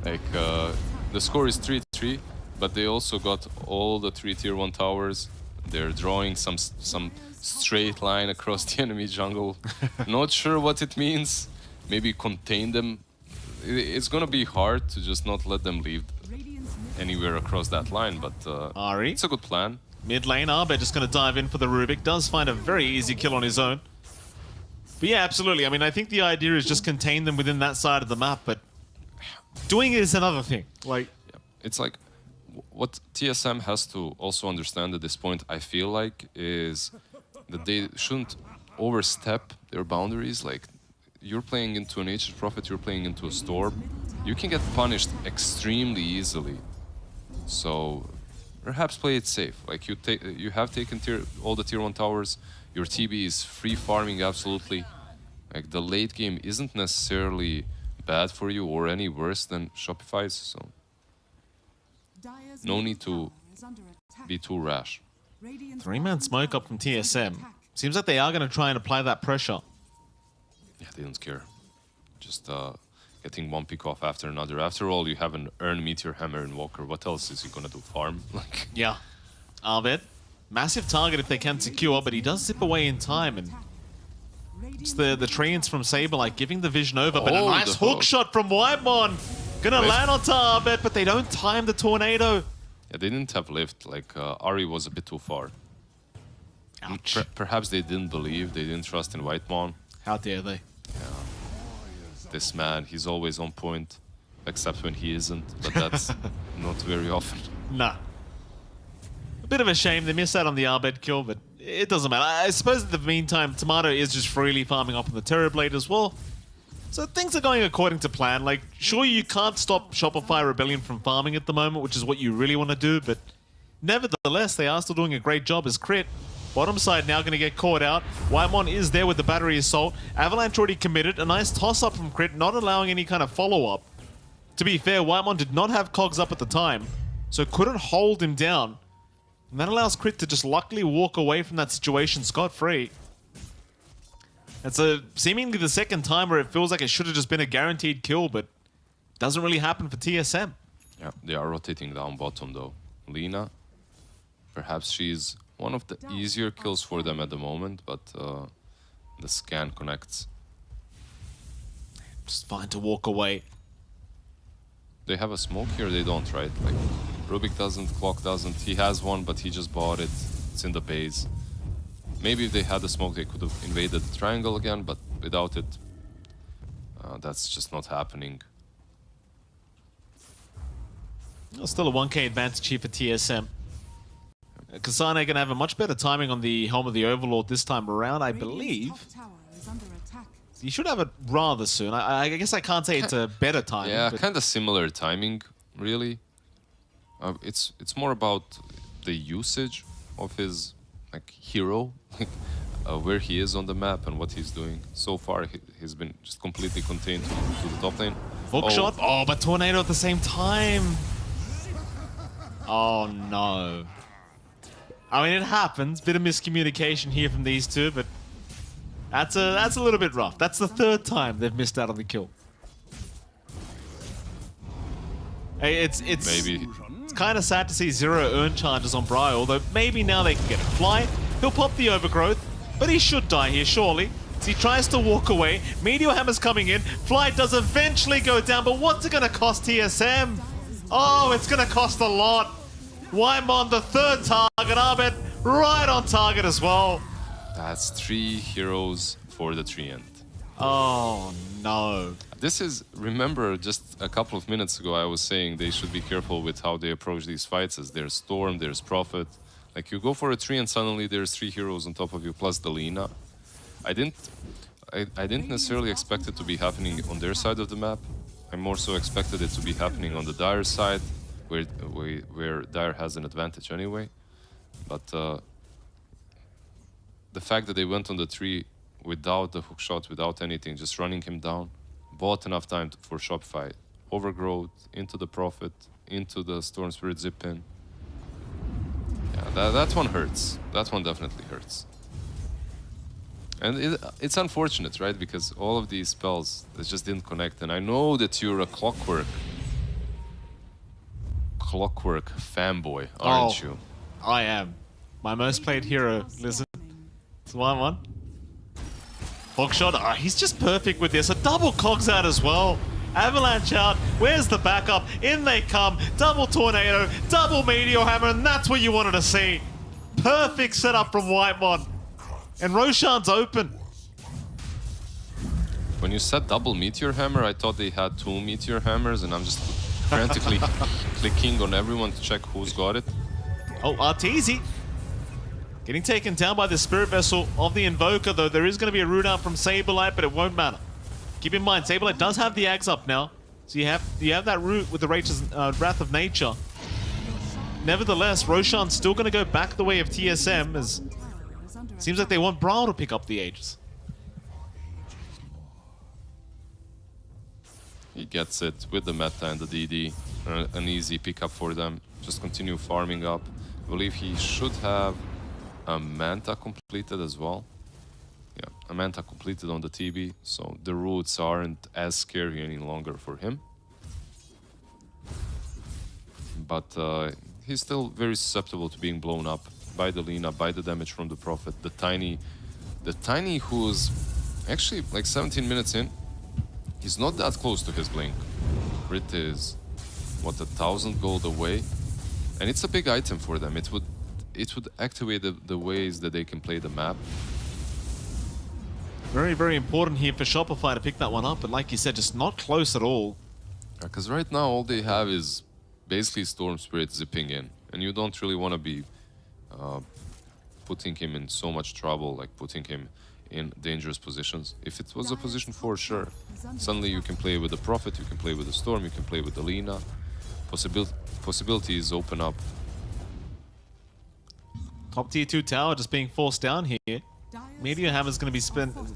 Speaker 3: Like, the score is 3-3. But they also got all the 3 tier 1 towers. They're drawing some straight line across the enemy jungle. Not sure what it means. Maybe contain them. It's gonna be hard to just not let them leave anywhere across that line, but
Speaker 2: Ari,
Speaker 3: it's a good plan.
Speaker 2: Mid lane, Abed just gonna dive in for the Rubick. Does find a very easy kill on his own. But yeah, absolutely. I mean, I think the idea is just contain them within that side of the map, but doing it is another thing. Like,
Speaker 3: yeah. It's like, what TSM has to also understand at this point, I feel like, is that they shouldn't overstep their boundaries. Like, you're playing into an Nature's Prophet, you're playing into a Storm. You can get punished extremely easily. So perhaps play it safe. Like, you have taken all the tier 1 towers. Your TB is free farming absolutely. Like, the late game isn't necessarily bad for you or any worse than Shopify's. So no need to be too rash.
Speaker 2: 3-man smoke up from TSM. Seems like they are going to try and apply that pressure.
Speaker 3: Yeah, they don't care. Just getting one pick off after another. After all, you have an Earn Meteor Hammer Invoker. What else is he going to do? Farm? Like,
Speaker 2: yeah. Abed, massive target if they can secure, but he does zip away in time. And it's the Treants from Saber, like, giving the vision over. But a nice hook shot from Whitemon. Gonna land on Abed, but they don't time the tornado.
Speaker 3: Yeah, they didn't have lift. Like, Ari was a bit too far.
Speaker 2: Ouch.
Speaker 3: Perhaps they didn't believe, they didn't trust in Whitemon.
Speaker 2: How dare they?
Speaker 3: Yeah. This man, he's always on point, except when he isn't, but that's not very often.
Speaker 2: Nah. A bit of a shame they missed out on the Abed kill, but it doesn't matter. I suppose in the meantime, Tomato is just freely farming up on the Terrorblade as well. So things are going according to plan. Like, sure, you can't stop Shopify Rebellion from farming at the moment, which is what you really want to do, but nevertheless, they are still doing a great job as Crit. Bottom side now going to get caught out. Whitemon is there with the battery assault. Avalanche already committed. A nice toss-up from Crit, not allowing any kind of follow-up. To be fair, Whitemon did not have cogs up at the time, so couldn't hold him down. And that allows Crit to just luckily walk away from that situation scot-free. It's seemingly the second time where it feels like it should have just been a guaranteed kill, but it doesn't really happen for TSM.
Speaker 3: Yeah, they are rotating down bottom though. Lina, perhaps she's one of the easier kills for them at the moment, but the scan connects.
Speaker 2: Just fine to walk away.
Speaker 3: They have a smoke here, they don't, right? Like, Rubick doesn't, Clock doesn't. He has one, but he just bought it. It's in the base. Maybe if they had the smoke, they could have invaded the triangle again, but without it, that's just not happening.
Speaker 2: Well, still a 1k advantage here for TSM. Kasane going to have a much better timing on the Helm of the Overlord this time around, I believe. You should have it rather soon. I guess I can't say it's a better timing.
Speaker 3: Yeah,
Speaker 2: but
Speaker 3: kind of similar timing, really. It's more about the usage of his like hero, where he is on the map and what he's doing. So far, he's been just completely contained to the top lane.
Speaker 2: Hook shot. Oh, but tornado at the same time. Oh no. I mean, it happens. Bit of miscommunication here from these two, but that's a little bit rough. That's the third time they've missed out on the kill. Hey, it's
Speaker 3: Maybe.
Speaker 2: It's kind of sad to see 0 earn charges on Bri, although maybe now they can get a fly. He'll pop the overgrowth, but he should die here, surely. So he tries to walk away. Meteor Hammer's coming in. Fly does eventually go down, but what's it going to cost TSM? Oh, it's going to cost a lot. Wymon, the third target. Abed, right on target as well.
Speaker 3: That's 3 heroes for the Treant.
Speaker 2: Oh, no.
Speaker 3: This is, remember, just a couple of minutes ago I was saying they should be careful with how they approach these fights, as there's Storm, there's Prophet. Like, you go for a tree and suddenly there's 3 heroes on top of you, plus the Lina. I didn't necessarily expect it to be happening on their side of the map. I more so expected it to be happening on the Dire side, where Dire has an advantage anyway. But the fact that they went on the tree without the hookshot, without anything, just running him down, bought enough time for Shopify. Overgrowth, into the Prophet, into the Storm Spirit zip in. Yeah, that one hurts. That one definitely hurts. And it's unfortunate, right? Because all of these spells, they just didn't connect. And I know that you're a Clockwerk fanboy, aren't you?
Speaker 2: I am. My most played hero, listen. It's 1-1. Hookshot, oh, he's just perfect with this. A double cogs out as well. Avalanche out. Where's the backup? In they come. Double tornado, double meteor hammer, and that's what you wanted to see. Perfect setup from Whitemon. And Roshan's open.
Speaker 3: When you said double meteor hammer, I thought they had 2 meteor hammers, and I'm just frantically clicking on everyone to check who's got it.
Speaker 2: Oh, Arteezy getting taken down by the Spirit Vessel of the Invoker, though there is going to be a root out from Saberlight, but it won't matter. Keep in mind, Saberlight does have the Ags up now, so you have that root with the Wrath of Nature. Nevertheless, Roshan's still going to go back the way of TSM, as seems like they want Brawl to pick up the Aegis.
Speaker 3: He gets it with the meta and the DD. An easy pickup for them. Just continue farming up. I believe he should have a Manta completed as well. Yeah, a Manta completed on the TB, so the roots aren't as scary any longer for him. But he's still very susceptible to being blown up by the Lina, by the damage from the Prophet. The Tiny who's actually like 17 minutes in, he's not that close to his blink. Rit is, what, 1,000 gold away? And it's a big item for them. It would activate the ways that they can play the map.
Speaker 2: Very, very important here for Shopify to pick that one up, but like you said, just not close at all.
Speaker 3: Because right now all they have is basically Storm Spirit zipping in, and you don't really want to be putting him in so much trouble, like putting him in dangerous positions. If it was a position 4, sure. Suddenly you can play with the Prophet, you can play with the Storm, you can play with the Lina. Possibilities open up.
Speaker 2: Top tier 2 tower just being forced down here. Meteor Hammer's going to be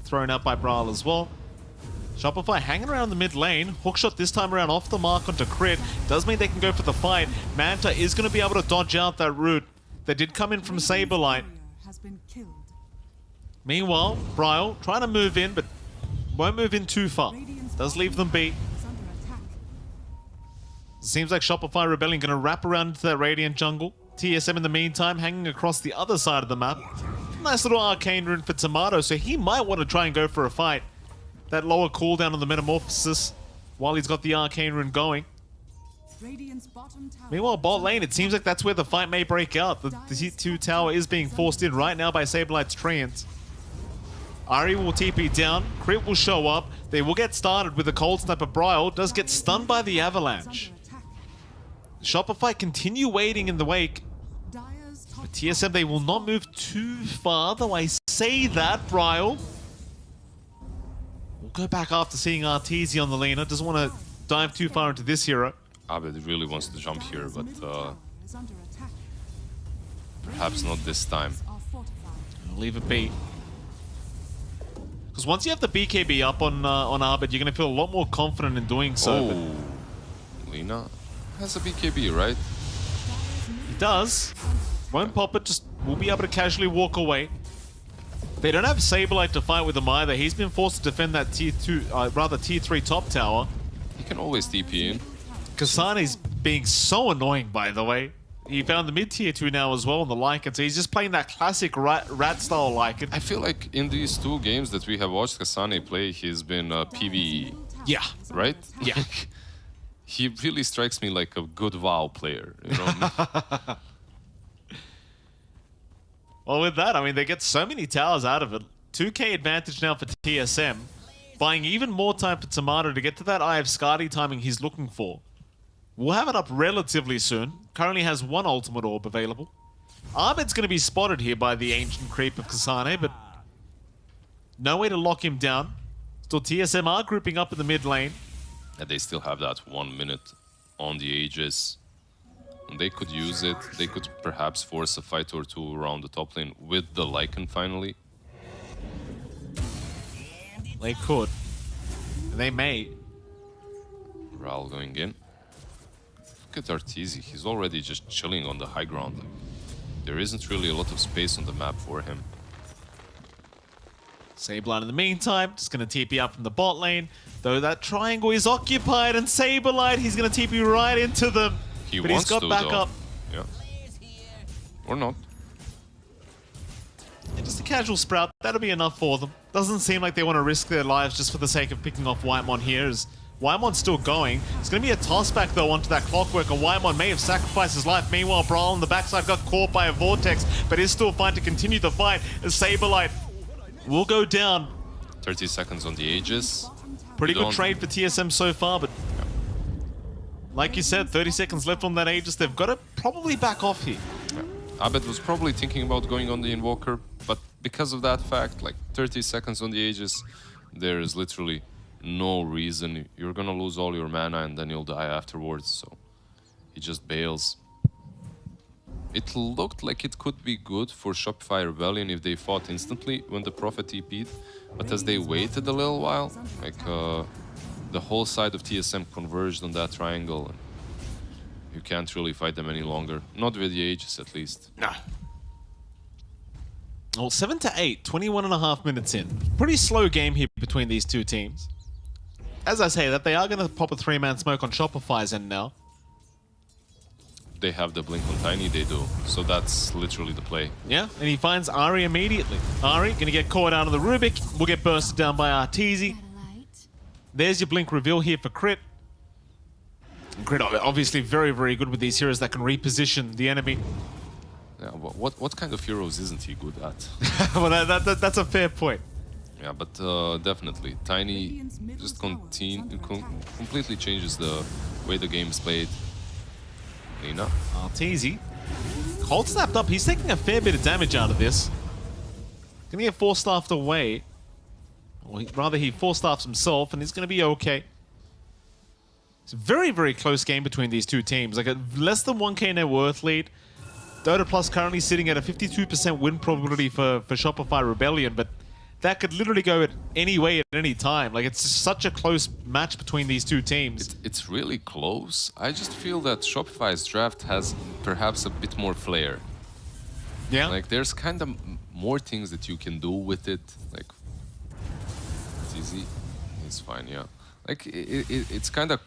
Speaker 2: thrown out by Brawl as well. Shopify hanging around the mid lane. Hookshot this time around off the mark onto crit. Does mean they can go for the fight. Manta is going to be able to dodge out that route. They did come in from Saberlight. Meanwhile, Bryle trying to move in, but won't move in too far. Does leave them be. Seems like Shopify Rebellion going to wrap around into that Radiant jungle. TSM in the meantime hanging across the other side of the map. Nice little arcane rune for Tomato, so he might want to try and go for a fight. That lower cooldown on the Metamorphosis while he's got the arcane rune going. Meanwhile, bot lane, it seems like that's where the fight may break out. The T2 tower is being forced in right now by Saberlight's Treant. Ari will TP down, crit will show up, they will get started with the cold snap of Bryle, does get stunned by the avalanche. Shopify continue waiting in the wake. But TSM, they will not move too far, though I say that, Bryle. We'll go back after seeing Arteezy on the Lina. Doesn't want to dive too far into this hero.
Speaker 3: Abed really wants to jump here, but perhaps not this time.
Speaker 2: I'll leave it be. Because once you have the BKB up on Abed, you're going to feel a lot more confident in doing so.
Speaker 3: Oh, Lina has a BKB, right?
Speaker 2: He does. Won't pop it, just will be able to casually walk away. They don't have Saberlight to fight with him either. He's been forced to defend that tier 3 top tower.
Speaker 3: He can always TP in.
Speaker 2: Kasane's being so annoying, by the way. He found the mid tier 2 now as well on the Lycan, so he's just playing that classic rat style Lycan.
Speaker 3: I feel like in these 2 games that we have watched Kasane play, he's been PvE.
Speaker 2: Yeah.
Speaker 3: Right?
Speaker 2: Yeah.
Speaker 3: He really strikes me like a good WoW player, you know?
Speaker 2: Well, with that, I mean, they get so many towers out of it. 2k advantage now for TSM. Buying even more time for Tomato to get to that Eye of Skadi timing he's looking for. We'll have it up relatively soon. Currently has 1 ultimate orb available. Abed's going to be spotted here by the ancient creep of Kasane, but no way to lock him down. Still, TSM are grouping up in the mid lane.
Speaker 3: And they still have that 1 minute on the Aegis. And they could use it. They could perhaps force a fight or 2 around the top lane with the Lycan finally.
Speaker 2: They could. They may.
Speaker 3: Ral going in. Look at Arteezy. He's already just chilling on the high ground. Like, there isn't really a lot of space on the map for him.
Speaker 2: Saberlight in the meantime, just going to TP up from the bot lane. Though that triangle is occupied, and Saberlight, he's going to TP right into them.
Speaker 3: He
Speaker 2: but
Speaker 3: wants
Speaker 2: he's got
Speaker 3: to,
Speaker 2: back
Speaker 3: though.
Speaker 2: up.
Speaker 3: Yeah. Or not.
Speaker 2: And just a casual Sprout, that'll be enough for them. Doesn't seem like they want to risk their lives just for the sake of picking off Whitemon here, as Whitemon's still going. It's going to be a toss-back, though, onto that Clockwork, and Whitemon may have sacrificed his life. Meanwhile, Brawl on the backside got caught by a Vortex, but is still fine to continue the fight, as Saberlight will go down.
Speaker 3: 30 seconds on the Aegis.
Speaker 2: Pretty good trade for TSM so far, but like you said, 30 seconds left on that Aegis. They've got to probably back off here.
Speaker 3: Yeah. Abed was probably thinking about going on the Invoker, but because of that fact, like 30 seconds on the Aegis, there is literally no reason. You're gonna lose all your mana and then you'll die afterwards, so he just bails. It looked like it could be good for Shopify Rebellion if they fought instantly when the Prophet TP'd, but as they waited a little while, like the whole side of TSM converged on that triangle, and you can't really fight them any longer. Not with the Aegis, at least.
Speaker 2: Nah. Well, 7 to 8, 21.5 minutes in. Pretty slow game here between these 2 teams. As I say that, they are going to pop a 3-man smoke on Shopify's end now.
Speaker 3: They have the blink on Tiny, they do. So that's literally the play.
Speaker 2: Yeah, and he finds Ari immediately. Ari going to get caught out of the Rubick. Will get bursted down by Arteezy. There's your blink reveal here for Crit. And Crit obviously very, very good with these heroes that can reposition the enemy.
Speaker 3: Yeah, what kind of heroes isn't he good at?
Speaker 2: Well, that's a fair point.
Speaker 3: Yeah, but definitely. Tiny just completely changes the way the game is played. Lina.
Speaker 2: Arteezy. Cold snapped up. He's taking a fair bit of damage out of this. Gonna get 4-staffed away. Or rather, he 4-staffs himself, and he's gonna be okay. It's a very, very close game between these 2 teams. Like a less than 1k net worth lead. Dota Plus currently sitting at a 52% win probability for Shopify Rebellion, but that could literally go at any way at any time. Like, it's such a close match between these 2 teams.
Speaker 3: It's really close. I just feel that Shopify's draft has perhaps a bit more flair.
Speaker 2: Yeah.
Speaker 3: Like, there's kind of more things that you can do with it. Like, it's easy. It's fine, yeah. Like, it's kind of...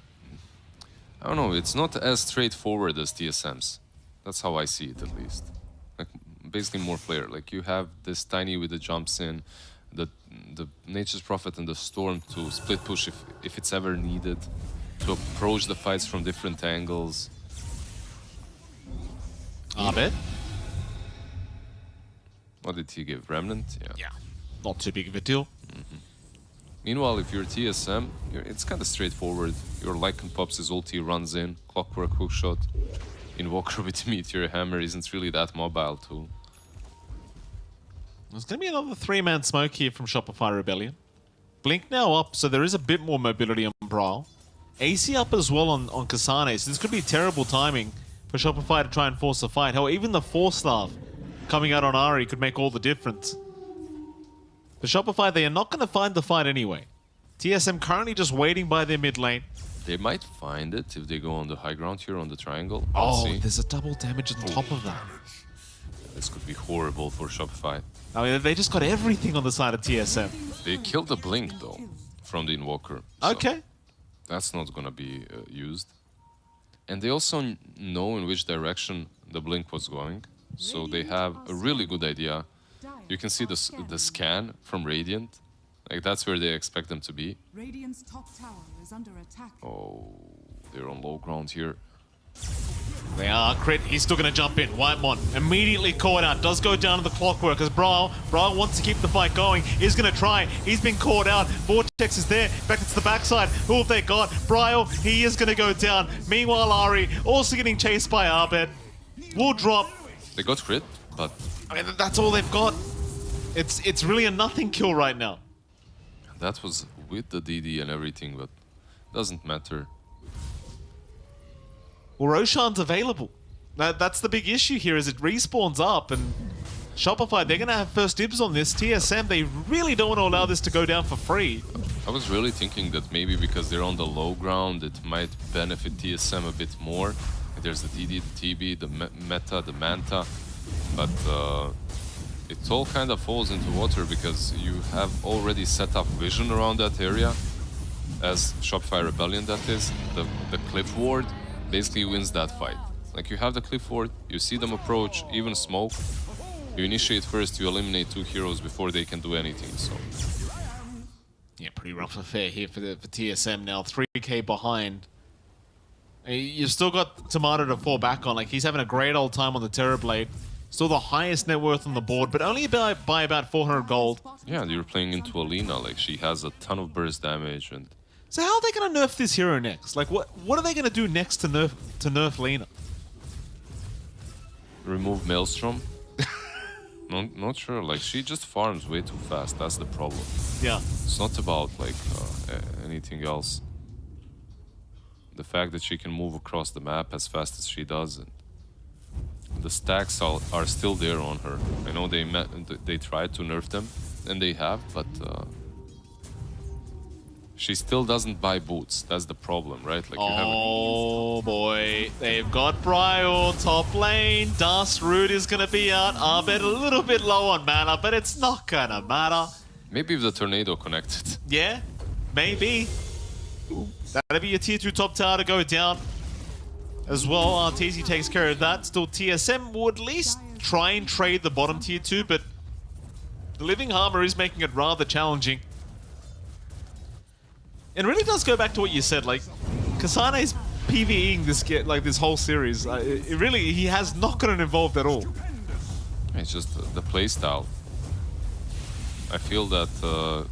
Speaker 3: I don't know, it's not as straightforward as TSM's. That's how I see it, at least. Like, basically more flair. Like, you have this Tiny with the jumps in, the Nature's Prophet and the Storm to split push if it's ever needed, to approach the fights from different angles.
Speaker 2: Abed?
Speaker 3: What did he give? Remnant?
Speaker 2: Yeah. Not too big of a deal.
Speaker 3: Meanwhile, if you're TSM, it's kind of straightforward. Your Lycan pops his ulti, runs in, Clockwork hookshot, Invoker with Meteor Hammer isn't really that mobile too.
Speaker 2: There's going to be another 3-man smoke here from Shopify Rebellion. Blink now up, so there is a bit more mobility on Brawl. AC up as well on Kasane, so this could be terrible timing for Shopify to try and force a fight. Hell, even the Force Staff coming out on Ahri could make all the difference. For Shopify, they are not going to find the fight anyway. TSM currently just waiting by their mid lane.
Speaker 3: They might find it if they go on the high ground here on the triangle.
Speaker 2: Oh, there's a double damage on top of that.
Speaker 3: This could be horrible for Shopify.
Speaker 2: I mean, they just got everything on the side of TSM.
Speaker 3: They killed the Blink though, from the Invoker. So
Speaker 2: Okay.
Speaker 3: that's not gonna be used. And they also know in which direction the Blink was going. So they have a really good idea. You can see the scan from Radiant. Like that's where they expect them to be.
Speaker 4: Radiant's top tower is under attack.
Speaker 3: Oh, they're on low ground here.
Speaker 2: They are. Crit, he's still going to jump in. Whitemon immediately caught out. Does go down to the Clockwork as Brawl wants to keep the fight going. He's going to try. He's been caught out. Vortex is there. Back to the backside. Who have they got? Bryle, he is going to go down. Meanwhile, Ahri also getting chased by Abed. Will drop.
Speaker 3: They got crit, but
Speaker 2: I mean, that's all they've got. It's really a nothing kill right now.
Speaker 3: that was with the DD and everything, but doesn't matter.
Speaker 2: Well, Roshan's available. That's the big issue here, is it respawns up, and Shopify, they're going to have first dibs on this. TSM, they really don't want to allow this to go down for free.
Speaker 3: I was really thinking that maybe because they're on the low ground, it might benefit TSM a bit more. There's the DD, the TB, the Meta, the Manta, but it all kind of falls into water because you have already set up vision around that area, as Shopify Rebellion that is. The Cliff Ward basically wins that fight. Like, you have the Cliff Ward, you see them approach, even smoke, you initiate first, you eliminate 2 heroes before they can do anything, so...
Speaker 2: Yeah, pretty rough affair here for TSM now. 3k behind. You've still got Tomato to fall back on. Like, he's having a great old time on the Terrorblade. Still the highest net worth on the board, but only by about 400 gold.
Speaker 3: Yeah, and you're playing into Alina, like, she has a ton of burst damage, and...
Speaker 2: So how are they going to nerf this hero next? Like, what are they going to do next to nerf Lina?
Speaker 3: Remove Maelstrom? Not sure, like, she just farms way too fast, that's the problem.
Speaker 2: Yeah.
Speaker 3: It's not about, like, anything else. The fact that she can move across the map as fast as she does, and the stacks are still there on her. I know they tried to nerf them, and they have, but she still doesn't buy boots. That's the problem, right? Like,
Speaker 2: oh boy, they've got Bryle top lane. Dust Root is gonna be out. Abed a little bit low on mana, but it's not gonna matter.
Speaker 3: Maybe if the tornado connected.
Speaker 2: Yeah, maybe. That'll be your tier 2 top tower to go down. As well, TZ takes care of that. Still, TSM will at least try and trade the bottom tier 2, but the Living Armor is making it rather challenging. It really does go back to what you said, like, Kasane's PvEing this whole series. He has not gotten involved at all.
Speaker 3: It's just the playstyle. I feel that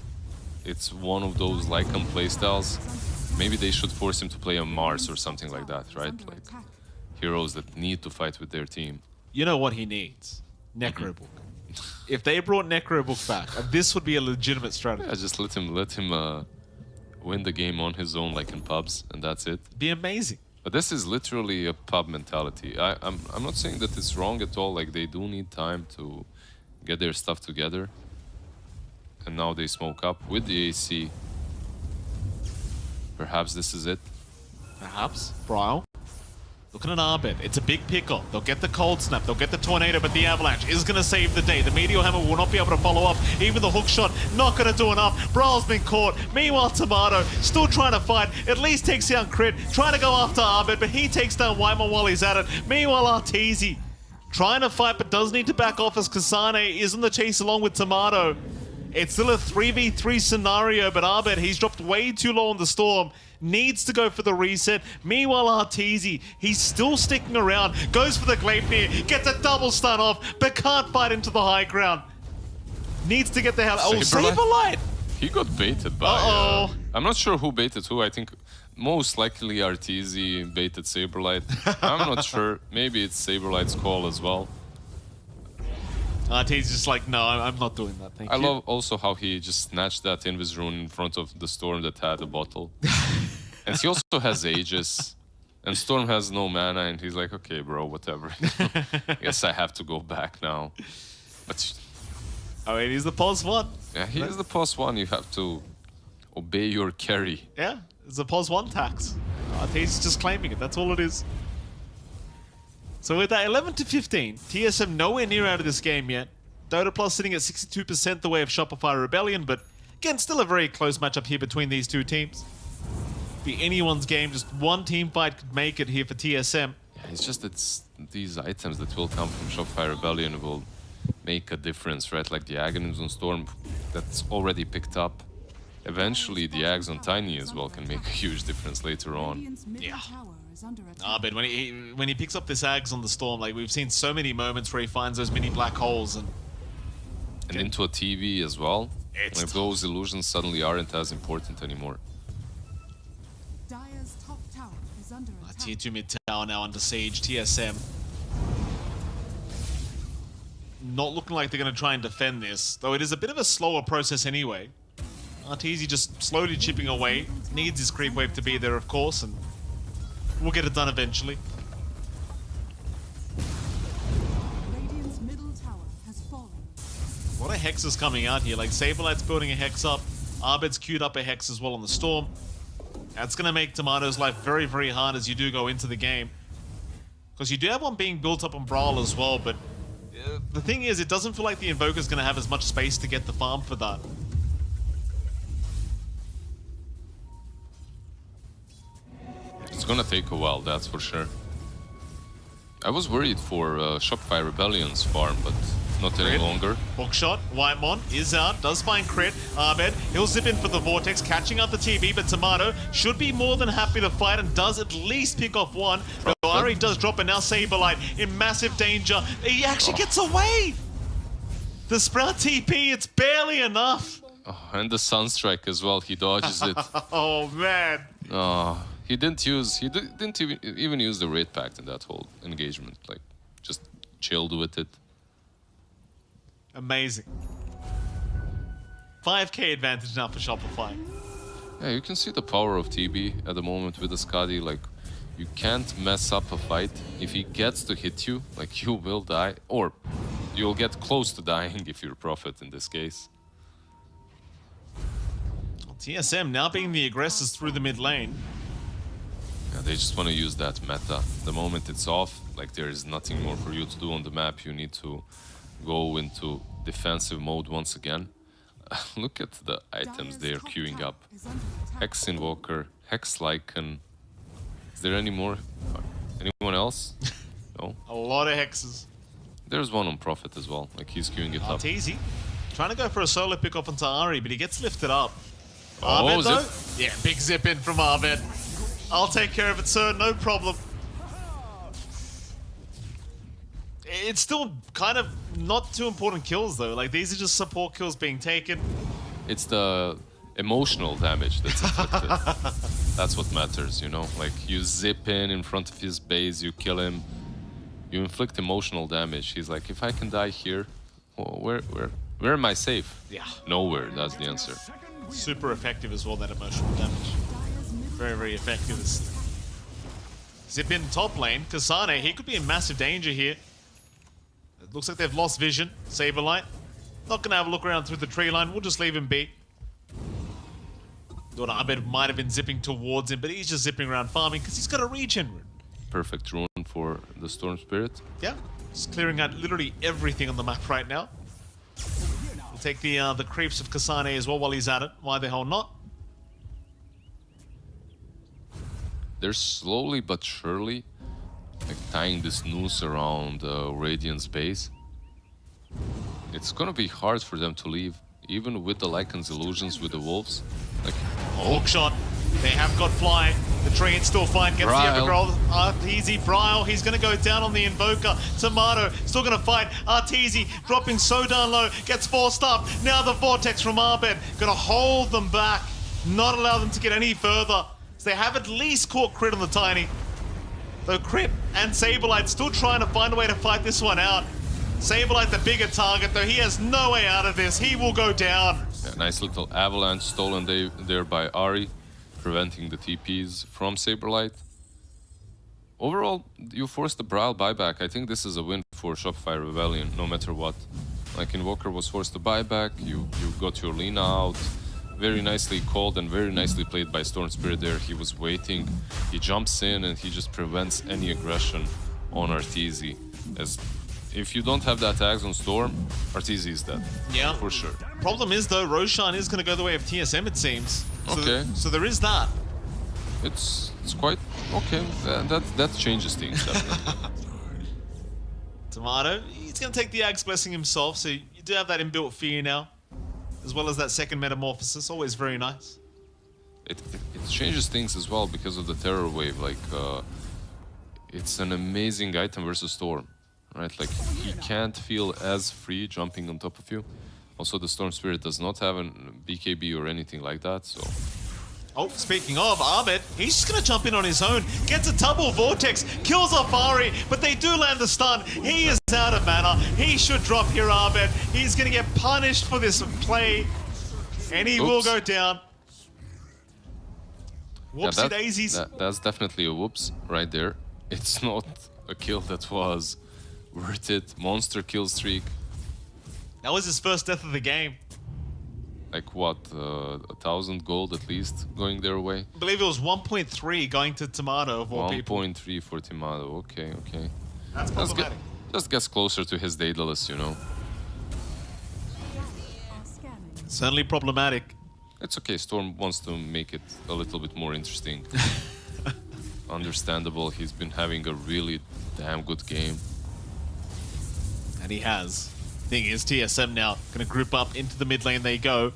Speaker 3: it's one of those Lycan playstyles. Maybe they should force him to play on Mars or something like that, right? Like, heroes that need to fight with their team.
Speaker 2: You know what he needs? Necrobook. If they brought Necrobook back, this would be a legitimate strategy.
Speaker 3: Yeah, just let him win the game on his own, like in pubs, and that's it.
Speaker 2: Be amazing.
Speaker 3: But this is literally a pub mentality. I'm not saying that it's wrong at all. Like, they do need time to get their stuff together. And now they smoke up with the AC. Perhaps this is it.
Speaker 2: Perhaps. Bryle. Looking at Abed. It's a big pickle. They'll get the Cold Snap. They'll get the Tornado, but the Avalanche is going to save the day. The Meteor Hammer will not be able to follow up. Even the hook shot, not going to do enough. Bryle's been caught. Meanwhile, Tomato still trying to fight. At least takes down Crit. Trying to go after Abed, but he takes down Whitemon while he's at it. Meanwhile, Arteezy trying to fight, but does need to back off as Kasane is on the chase along with Tomato. It's still a 3v3 scenario, but Abed, he's dropped way too low on the Storm. Needs to go for the reset. Meanwhile, Arteezy, he's still sticking around. Goes for the Gleipnir, gets a double stun off, but can't fight into the high ground. Needs to get the hell... Oh, Saberlight!
Speaker 3: He got baited by... I'm not sure who baited who. I think most likely Arteezy baited Saberlight. I'm not sure. Maybe it's Saberlight's call as well.
Speaker 2: Arteezy's just like, no, I'm not doing that, thank you.
Speaker 3: I love also how he just snatched that Invis rune in front of the Storm that had a bottle. And he also has Aegis. And Storm has no mana, and he's like, okay, bro, whatever. I guess I have to go back now. But...
Speaker 2: Oh, wait, he's the pos one.
Speaker 3: Yeah, he is the pos one. You have to obey your carry.
Speaker 2: Yeah, it's a pos one tax. Arteezy's just claiming it, that's all it is. So with that 11 to 15, TSM nowhere near out of this game yet. Dota Plus sitting at 62% the way of Shopify Rebellion, but again, still a very close matchup here between these two teams. Be anyone's game, just one team fight could make it here for TSM.
Speaker 3: Yeah, it's just that these items that will come from Shopify Rebellion will make a difference, right? Like the Aghanim's on Storm, that's already picked up. Eventually, the Ags on Tiny as well can make a huge difference later on.
Speaker 2: Yeah. But when he picks up this Ags on the Storm, like we've seen so many moments where he finds those mini black holes and
Speaker 3: into a TV as well.
Speaker 2: It's
Speaker 3: like those illusions suddenly aren't as important anymore.
Speaker 4: Dire's top tower is under attack.
Speaker 2: Tier 2 mid tower now under siege. TSM not looking like they're going to try and defend this, though it is a bit of a slower process anyway. Arteezy just slowly chipping away. Needs his creep wave to be there, of course, and we'll get it done eventually.
Speaker 4: Radiant's middle tower has fallen.
Speaker 2: A lot of hexes coming out here. Like Saberlight's building a hex up. Abed's queued up a hex as well on the Storm. That's going to make Tomato's life very, very hard as you do go into the game. Because you do have one being built up on Brawl as well, but the thing is, it doesn't feel like the Invoker's going to have as much space to get the farm for that.
Speaker 3: It's gonna take a while, that's for sure. I was worried for Shopify Rebellion's farm, but not any longer.
Speaker 2: Hookshot, Whitemon is out, does find crit. Abed, he'll zip in for the Vortex, catching up the TB, but Tomato should be more than happy to fight and does at least pick off one. But Ari does drop, and now Saberlight in massive danger. He actually gets away! The Sprout TP, it's barely enough.
Speaker 3: Oh, and the Sunstrike as well, he dodges it.
Speaker 2: Oh man.
Speaker 3: Oh, he didn't even use the Raid Pact in that whole engagement. Like, just chilled with it.
Speaker 2: Amazing. 5k advantage now for Shopify.
Speaker 3: Yeah, you can see the power of TB at the moment with the Skadi. Like, you can't mess up a fight. If he gets to hit you, like, you will die. Or you'll get close to dying if you're Prophet in this case.
Speaker 2: TSM now being the aggressors through the mid lane.
Speaker 3: Yeah, they just want to use that meta. The moment it's off, like, there is nothing more for you to do on the map. You need to go into defensive mode once again. Look at the items they are queuing up. Hex Invoker, Hex Lycan. Is there any more? Anyone else? No?
Speaker 2: A lot of hexes.
Speaker 3: There's one on Prophet as well. Like, he's queuing it up.
Speaker 2: Arteezy trying to go for a solo pick off onto Ari, but he gets lifted up.
Speaker 3: Oh,
Speaker 2: Abed, though?
Speaker 3: zip.
Speaker 2: Yeah, big zip in from Abed. I'll take care of it, sir. No problem. It's still kind of not too important kills, though. Like, these are just support kills being taken.
Speaker 3: It's the emotional damage that's inflicted. That's what matters, you know? Like, you zip in front of his base, you kill him, you inflict emotional damage. He's like, if I can die here, well, where am I safe?
Speaker 2: Yeah.
Speaker 3: Nowhere, that's the answer.
Speaker 2: Super effective as well, that emotional damage. Very, very effective. Zip in top lane. Kasane, he could be in massive danger here. It looks like they've lost vision. Saberlight. Not going to have a look around through the tree line. We'll just leave him be. Thought Abed might have been zipping towards him, but he's just zipping around farming because he's got a regen rune.
Speaker 3: Perfect rune for the Storm Spirit.
Speaker 2: Yeah, just clearing out literally everything on the map right now. We'll take the creeps of Kasane as well while he's at it. Why the hell not?
Speaker 3: They're slowly but surely like tying this noose around Radiant's base. It's gonna be hard for them to leave, even with the Lycan's illusions with the wolves. Like,
Speaker 2: Hook shot. They have got fly. The Treant still fine. Gets
Speaker 3: Bryle.
Speaker 2: the Evergrowth. Arteezy, Bryle. He's going to go down on the Invoker. Tomato still going to fight. Arteezy dropping so down low. Gets forced up. Now the Vortex from Abed. Going to hold them back. Not allow them to get any further. So they have at least caught Crit on the Tiny. Though Crit and Saberlight still trying to find a way to fight this one out. Saberlight the bigger target, though he has no way out of this. He will go down.
Speaker 3: Yeah, nice little avalanche stolen there by Ari, preventing the TPs from Saberlight. Overall, you forced the Brawl buyback. I think this is a win for Shopify Rebellion, no matter what. Like Invoker was forced to buyback, you got your Lina out. Very nicely called and very nicely played by Storm Spirit there. He was waiting, he jumps in and he just prevents any aggression on Arteezy. As if you don't have the attacks on Storm, Arteezy is dead.
Speaker 2: Yeah.
Speaker 3: For sure.
Speaker 2: Problem is though, Roshan is going to go the way of TSM it seems. So
Speaker 3: Okay.
Speaker 2: So there is that.
Speaker 3: It's quite okay. That changes things definitely.
Speaker 2: Tomato, he's going to take the Ag's Blessing himself, so you do have that inbuilt fear now. As well as that second Metamorphosis, always very nice.
Speaker 3: It changes things as well because of the Terror Wave. Like, it's an amazing item versus Storm, right? Like, he can't feel as free jumping on top of you. Also, the Storm Spirit does not have a BKB or anything like that, so...
Speaker 2: Oh, speaking of, Ahmed, he's just going to jump in on his own. Gets a double Vortex, kills off Ari, but they do land the stun. He is out of mana. He should drop here, Ahmed. He's going to get punished for this play, and he will go down. Whoopsie daisies.
Speaker 3: That's definitely a whoops right there. It's not a kill that was worth it. Monster kill streak.
Speaker 2: That was his first death of the game.
Speaker 3: Like what, 1,000 gold at least going their way?
Speaker 2: I believe it was 1.3 going to Tomato of all people.
Speaker 3: 1.3 for Tomato. Okay.
Speaker 2: That's problematic.
Speaker 3: Just gets closer to his Daedalus, you know.
Speaker 2: Certainly problematic.
Speaker 3: It's okay. Storm wants to make it a little bit more interesting. Understandable. He's been having a really damn good game.
Speaker 2: And he has. Thing is, TSM now going to group up into the mid lane. They go.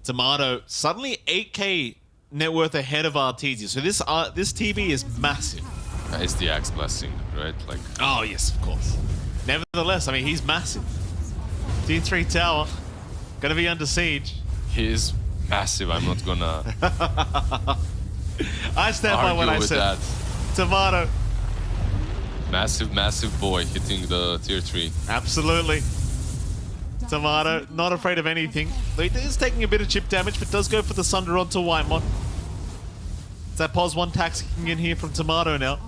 Speaker 2: Tomato suddenly 8k net worth ahead of Arteezy. So this TB is massive.
Speaker 3: It's the Axe Blessing, right? Like,
Speaker 2: oh yes, of course. Nevertheless, I mean he's massive. D3 tower gonna be under siege.
Speaker 3: he is massive. I'm not gonna
Speaker 2: I stand by what I said.
Speaker 3: That.
Speaker 2: Tomato.
Speaker 3: Massive boy hitting the tier 3.
Speaker 2: Absolutely. Tomato, not afraid of anything. He is taking a bit of chip damage, but does go for the Sunder onto Whitemon. It's that pos 1 tax kicking in here from Tomato now.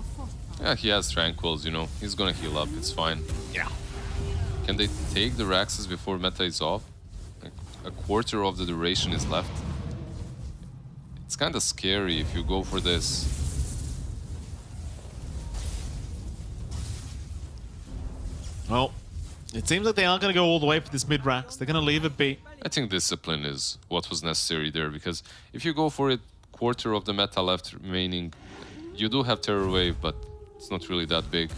Speaker 3: Yeah, he has Tranquils, you know. He's gonna heal up, it's fine.
Speaker 2: Yeah.
Speaker 3: Can they take the Raxes before meta is off? Like, a quarter of the duration is left. It's kinda scary if you go for this.
Speaker 2: Well, it seems like they aren't going to go all the way for this mid-Rax. They're going to leave it be.
Speaker 3: I think discipline is what was necessary there, because if you go for it, quarter of the meta left remaining, you do have Terror Wave, but it's not really that big.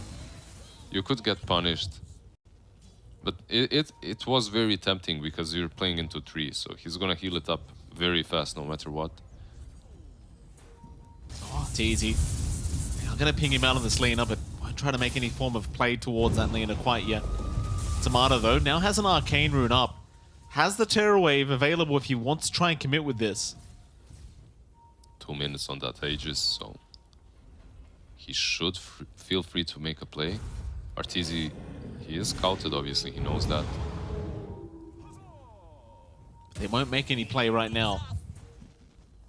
Speaker 3: You could get punished. But it was very tempting because you're playing into 3, so he's gonna heal it up very fast no matter what.
Speaker 2: Oh, it's easy. I'm going to ping him out on this Lina, but won't try to make any form of play towards that Lina quite yet. Tomato, though, now has an Arcane Rune up. Has the Terror Wave available if he wants to try and commit with this.
Speaker 3: 2 minutes on that Aegis, so he should feel free to make a play. Arteezy, he is scouted, obviously, he knows that.
Speaker 2: They won't make any play right now.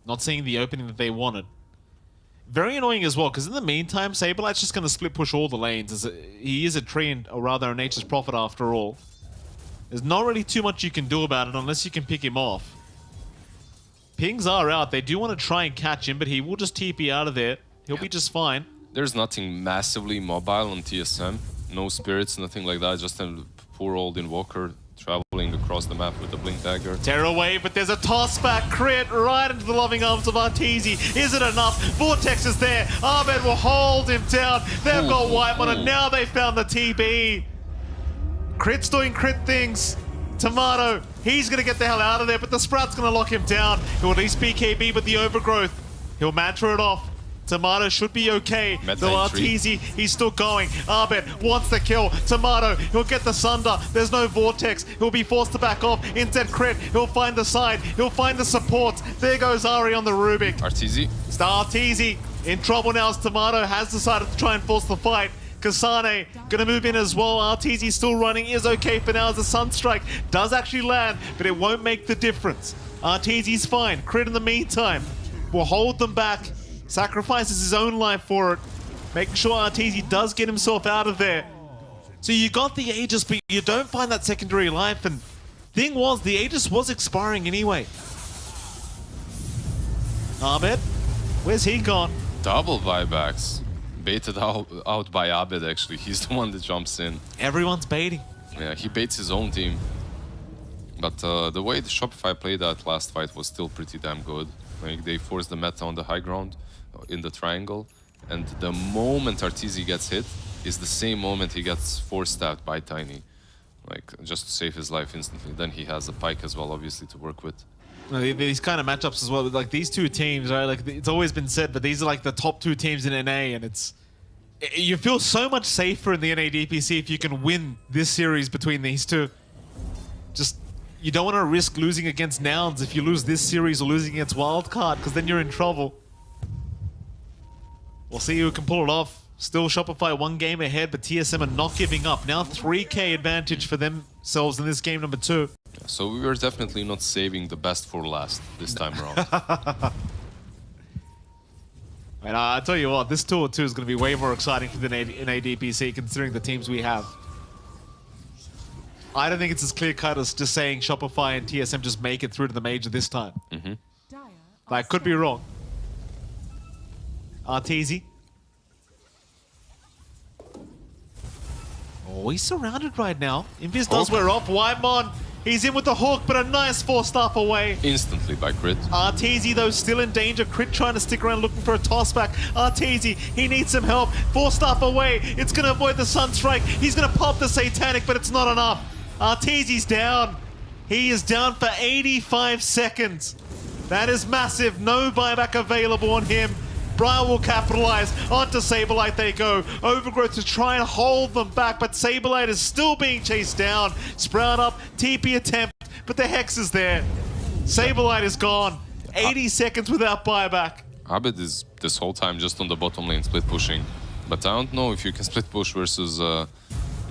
Speaker 2: Not seeing the opening that they wanted. Very annoying as well, because in the meantime, Saberlight's just going to split push all the lanes. As he is a Treant, or rather a Nature's Prophet after all. There's not really too much you can do about it unless you can pick him off. Pings are out. They do want to try and catch him, but he will just TP out of there. He'll be just fine.
Speaker 3: There's nothing massively mobile on TSM. No spirits, nothing like that. Just a poor old Invoker traveling across the map with a Blink Dagger.
Speaker 2: Terror Wave, but there's a toss back crit right into the loving arms of Arteezy. Is it enough? Vortex is there. Ahmed will hold him down. They've got Whitemon, and now they found the TB. Crit's doing crit things. Tomato, he's going to get the hell out of there, but the Sprout's going to lock him down. It will at least BKB, but the Overgrowth He'll mantra it off. Tomato should be okay.
Speaker 3: Meta
Speaker 2: The
Speaker 3: in three.
Speaker 2: Arteezy, he's still going. Abed wants the kill. Tomato, he'll get the Sunder. There's no Vortex. He'll be forced to back off. Instead crit, he'll find the side. He'll find the support. There goes Ari on the Rubick.
Speaker 3: Arteezy.
Speaker 2: It's the Arteezy in trouble now as Tomato has decided to try and force the fight. Kasane gonna move in as well. Arteezy still running, is okay for now as the Sunstrike does actually land, but it won't make the difference. Arteezy's fine. Crit in the meantime will hold them back. Sacrifices his own life for it. Making sure Arteezy does get himself out of there. So you got the Aegis, but you don't find that secondary life. And thing was, the Aegis was expiring anyway. Abed, where's he gone?
Speaker 3: Double buybacks. Baited out by Abed, actually. He's the one that jumps in.
Speaker 2: Everyone's baiting.
Speaker 3: Yeah, he baits his own team. But the way the Shopify played that last fight was still pretty damn good. Like, they forced the meta on the high ground in the triangle, and the moment Arteezy gets hit is the same moment he gets force-stabbed by Tiny. Like, just to save his life instantly. Then he has a pike as well, obviously, to work with.
Speaker 2: These kind of matchups as well, like these two teams, right? Like, it's always been said, but these are like the top two teams in NA, and you feel so much safer in the NA DPC if you can win this series between these two. Just, you don't want to risk losing against Nouns if you lose this series or losing against Wildcard, because then you're in trouble. We'll see who can pull it off. Still Shopify 1 game ahead, but TSM are not giving up. Now 3k advantage for themselves in this game number 2.
Speaker 3: So we were definitely not saving the best for last this time around.
Speaker 2: And I tell you what, this tour 2 is going to be way more exciting for the NA DPC considering the teams we have. I don't think it's as clear-cut as just saying Shopify and TSM just make it through to the major this time. But I could be wrong. Arteezy. Oh, he's surrounded right now. Invis does wear off. Wymon, he's in with the hook, but a nice 4-staff away.
Speaker 3: Instantly by crit.
Speaker 2: Arteezy, though, still in danger. Crit trying to stick around looking for a tossback. Arteezy, he needs some help. 4-staff away. It's going to avoid the Sunstrike. He's going to pop the Satanic, but it's not enough. Arteezy's down. He is down for 85 seconds. That is massive. No buyback available on him. Brian will capitalize. Onto Saberlight they go. Overgrowth to try and hold them back, but Saberlight is still being chased down. Sprout up, TP attempt, but the Hex is there. Saberlight is gone. 80 seconds without buyback.
Speaker 3: Abed is this whole time just on the bottom lane split pushing. But I don't know if you can split push versus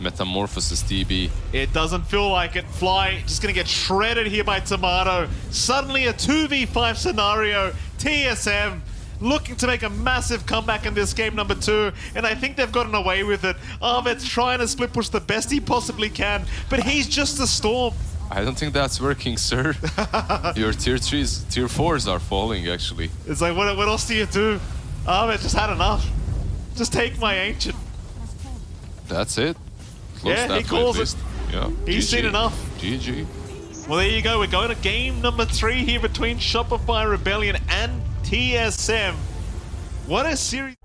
Speaker 3: Metamorphosis TB.
Speaker 2: It doesn't feel like it. Fly just gonna get shredded here by Tomato. Suddenly a 2v5 scenario. TSM looking to make a massive comeback in this game number 2, and I think they've gotten away with it. Arved's trying to split push the best he possibly can, but he's just a Storm.
Speaker 3: I don't think that's working, sir. Your tier 3s, tier 4s are falling, actually.
Speaker 2: It's like, what else do you do? Arved just had enough. Just take my Ancient.
Speaker 3: That's it. Close
Speaker 2: Yeah,
Speaker 3: that
Speaker 2: he calls
Speaker 3: at least. Yeah.
Speaker 2: He's
Speaker 3: GG.
Speaker 2: seen enough.
Speaker 3: GG.
Speaker 2: Well, there you go. We're going to game number 3 here between Shopify Rebellion and TSM. What a series.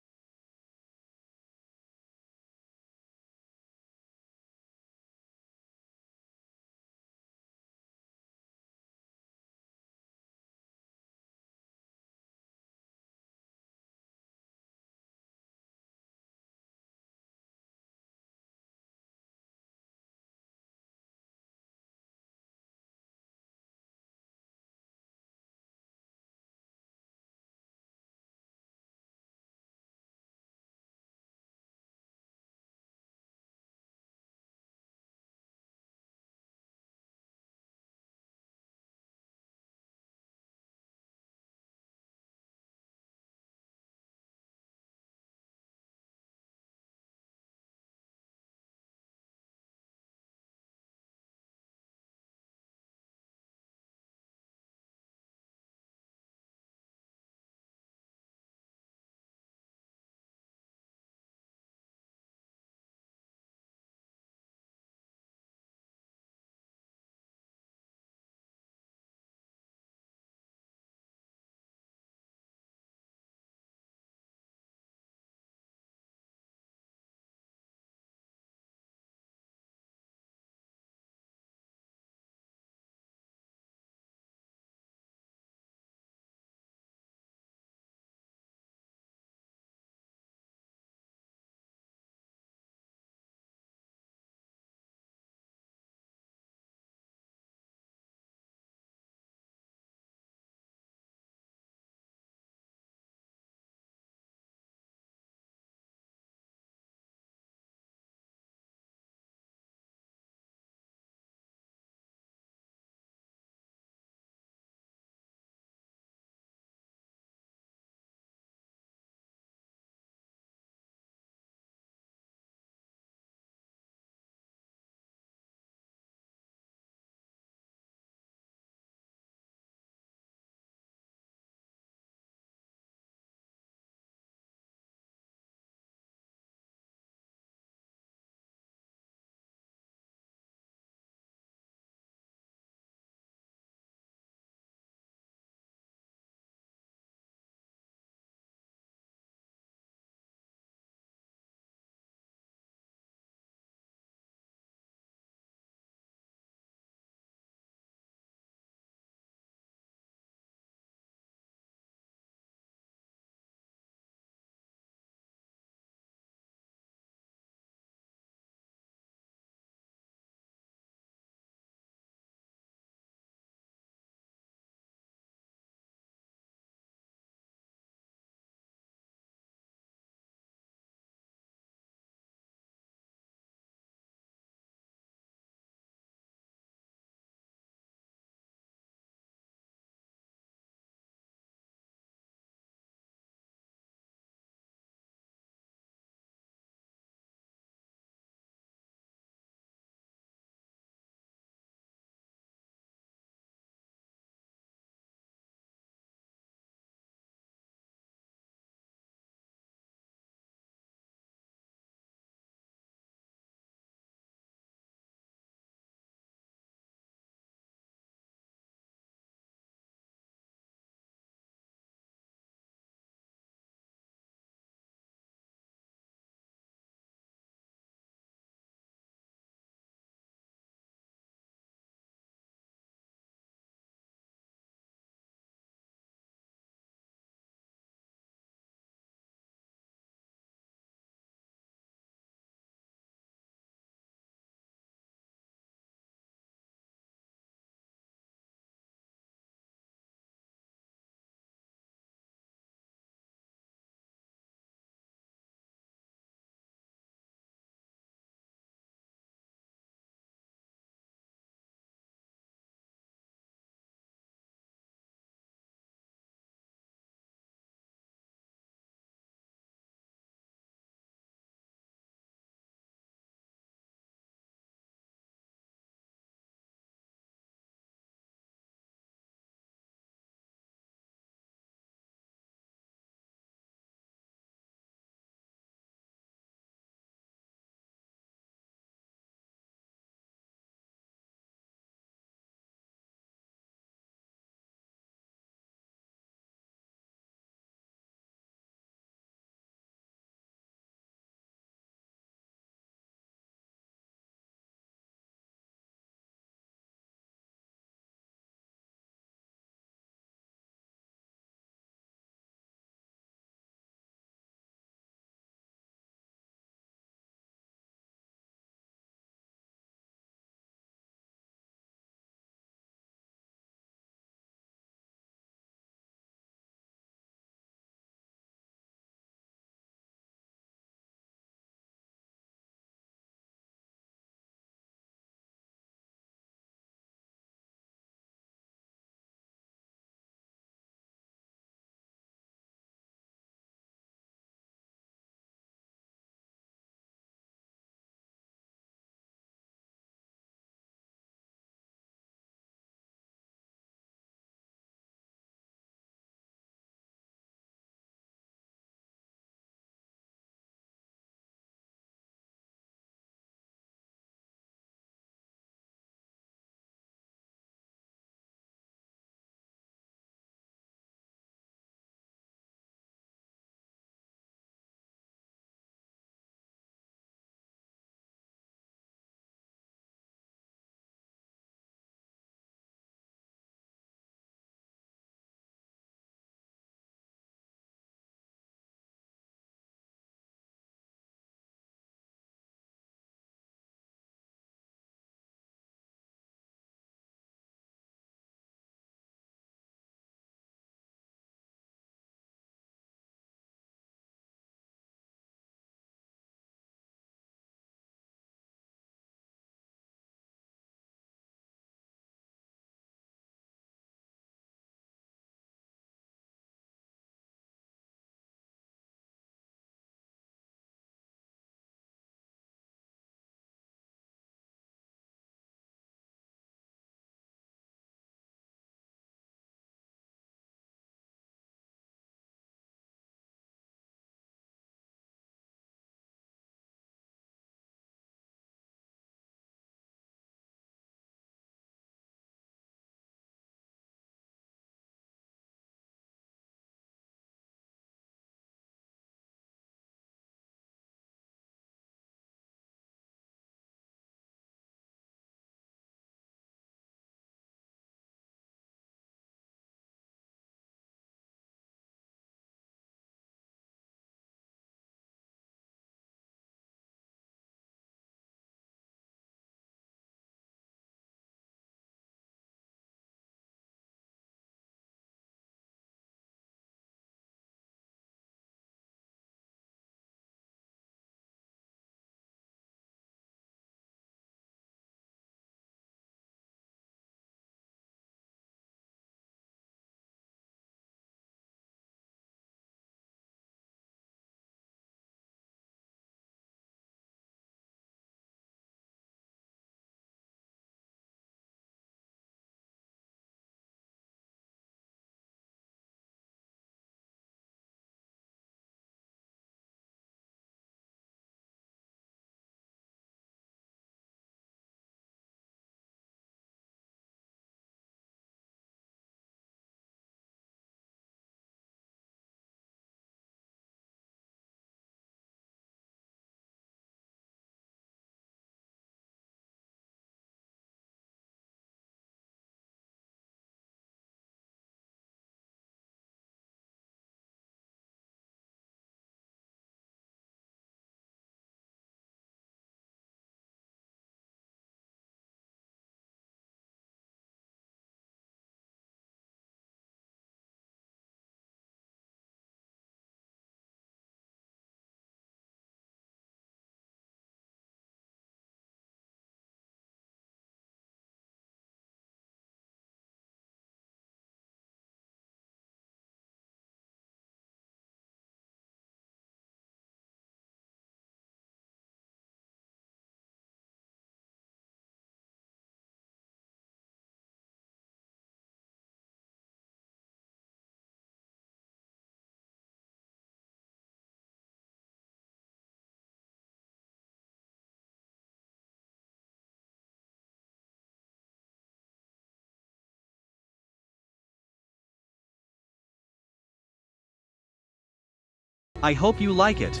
Speaker 1: I hope you like it.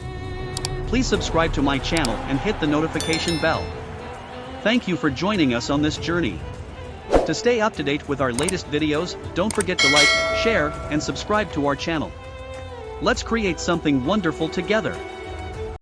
Speaker 1: Please subscribe to my channel and hit the notification bell. Thank you for joining us on this journey. To stay up to date with our latest videos, don't forget to like, share, and subscribe to our channel. Let's create something wonderful together.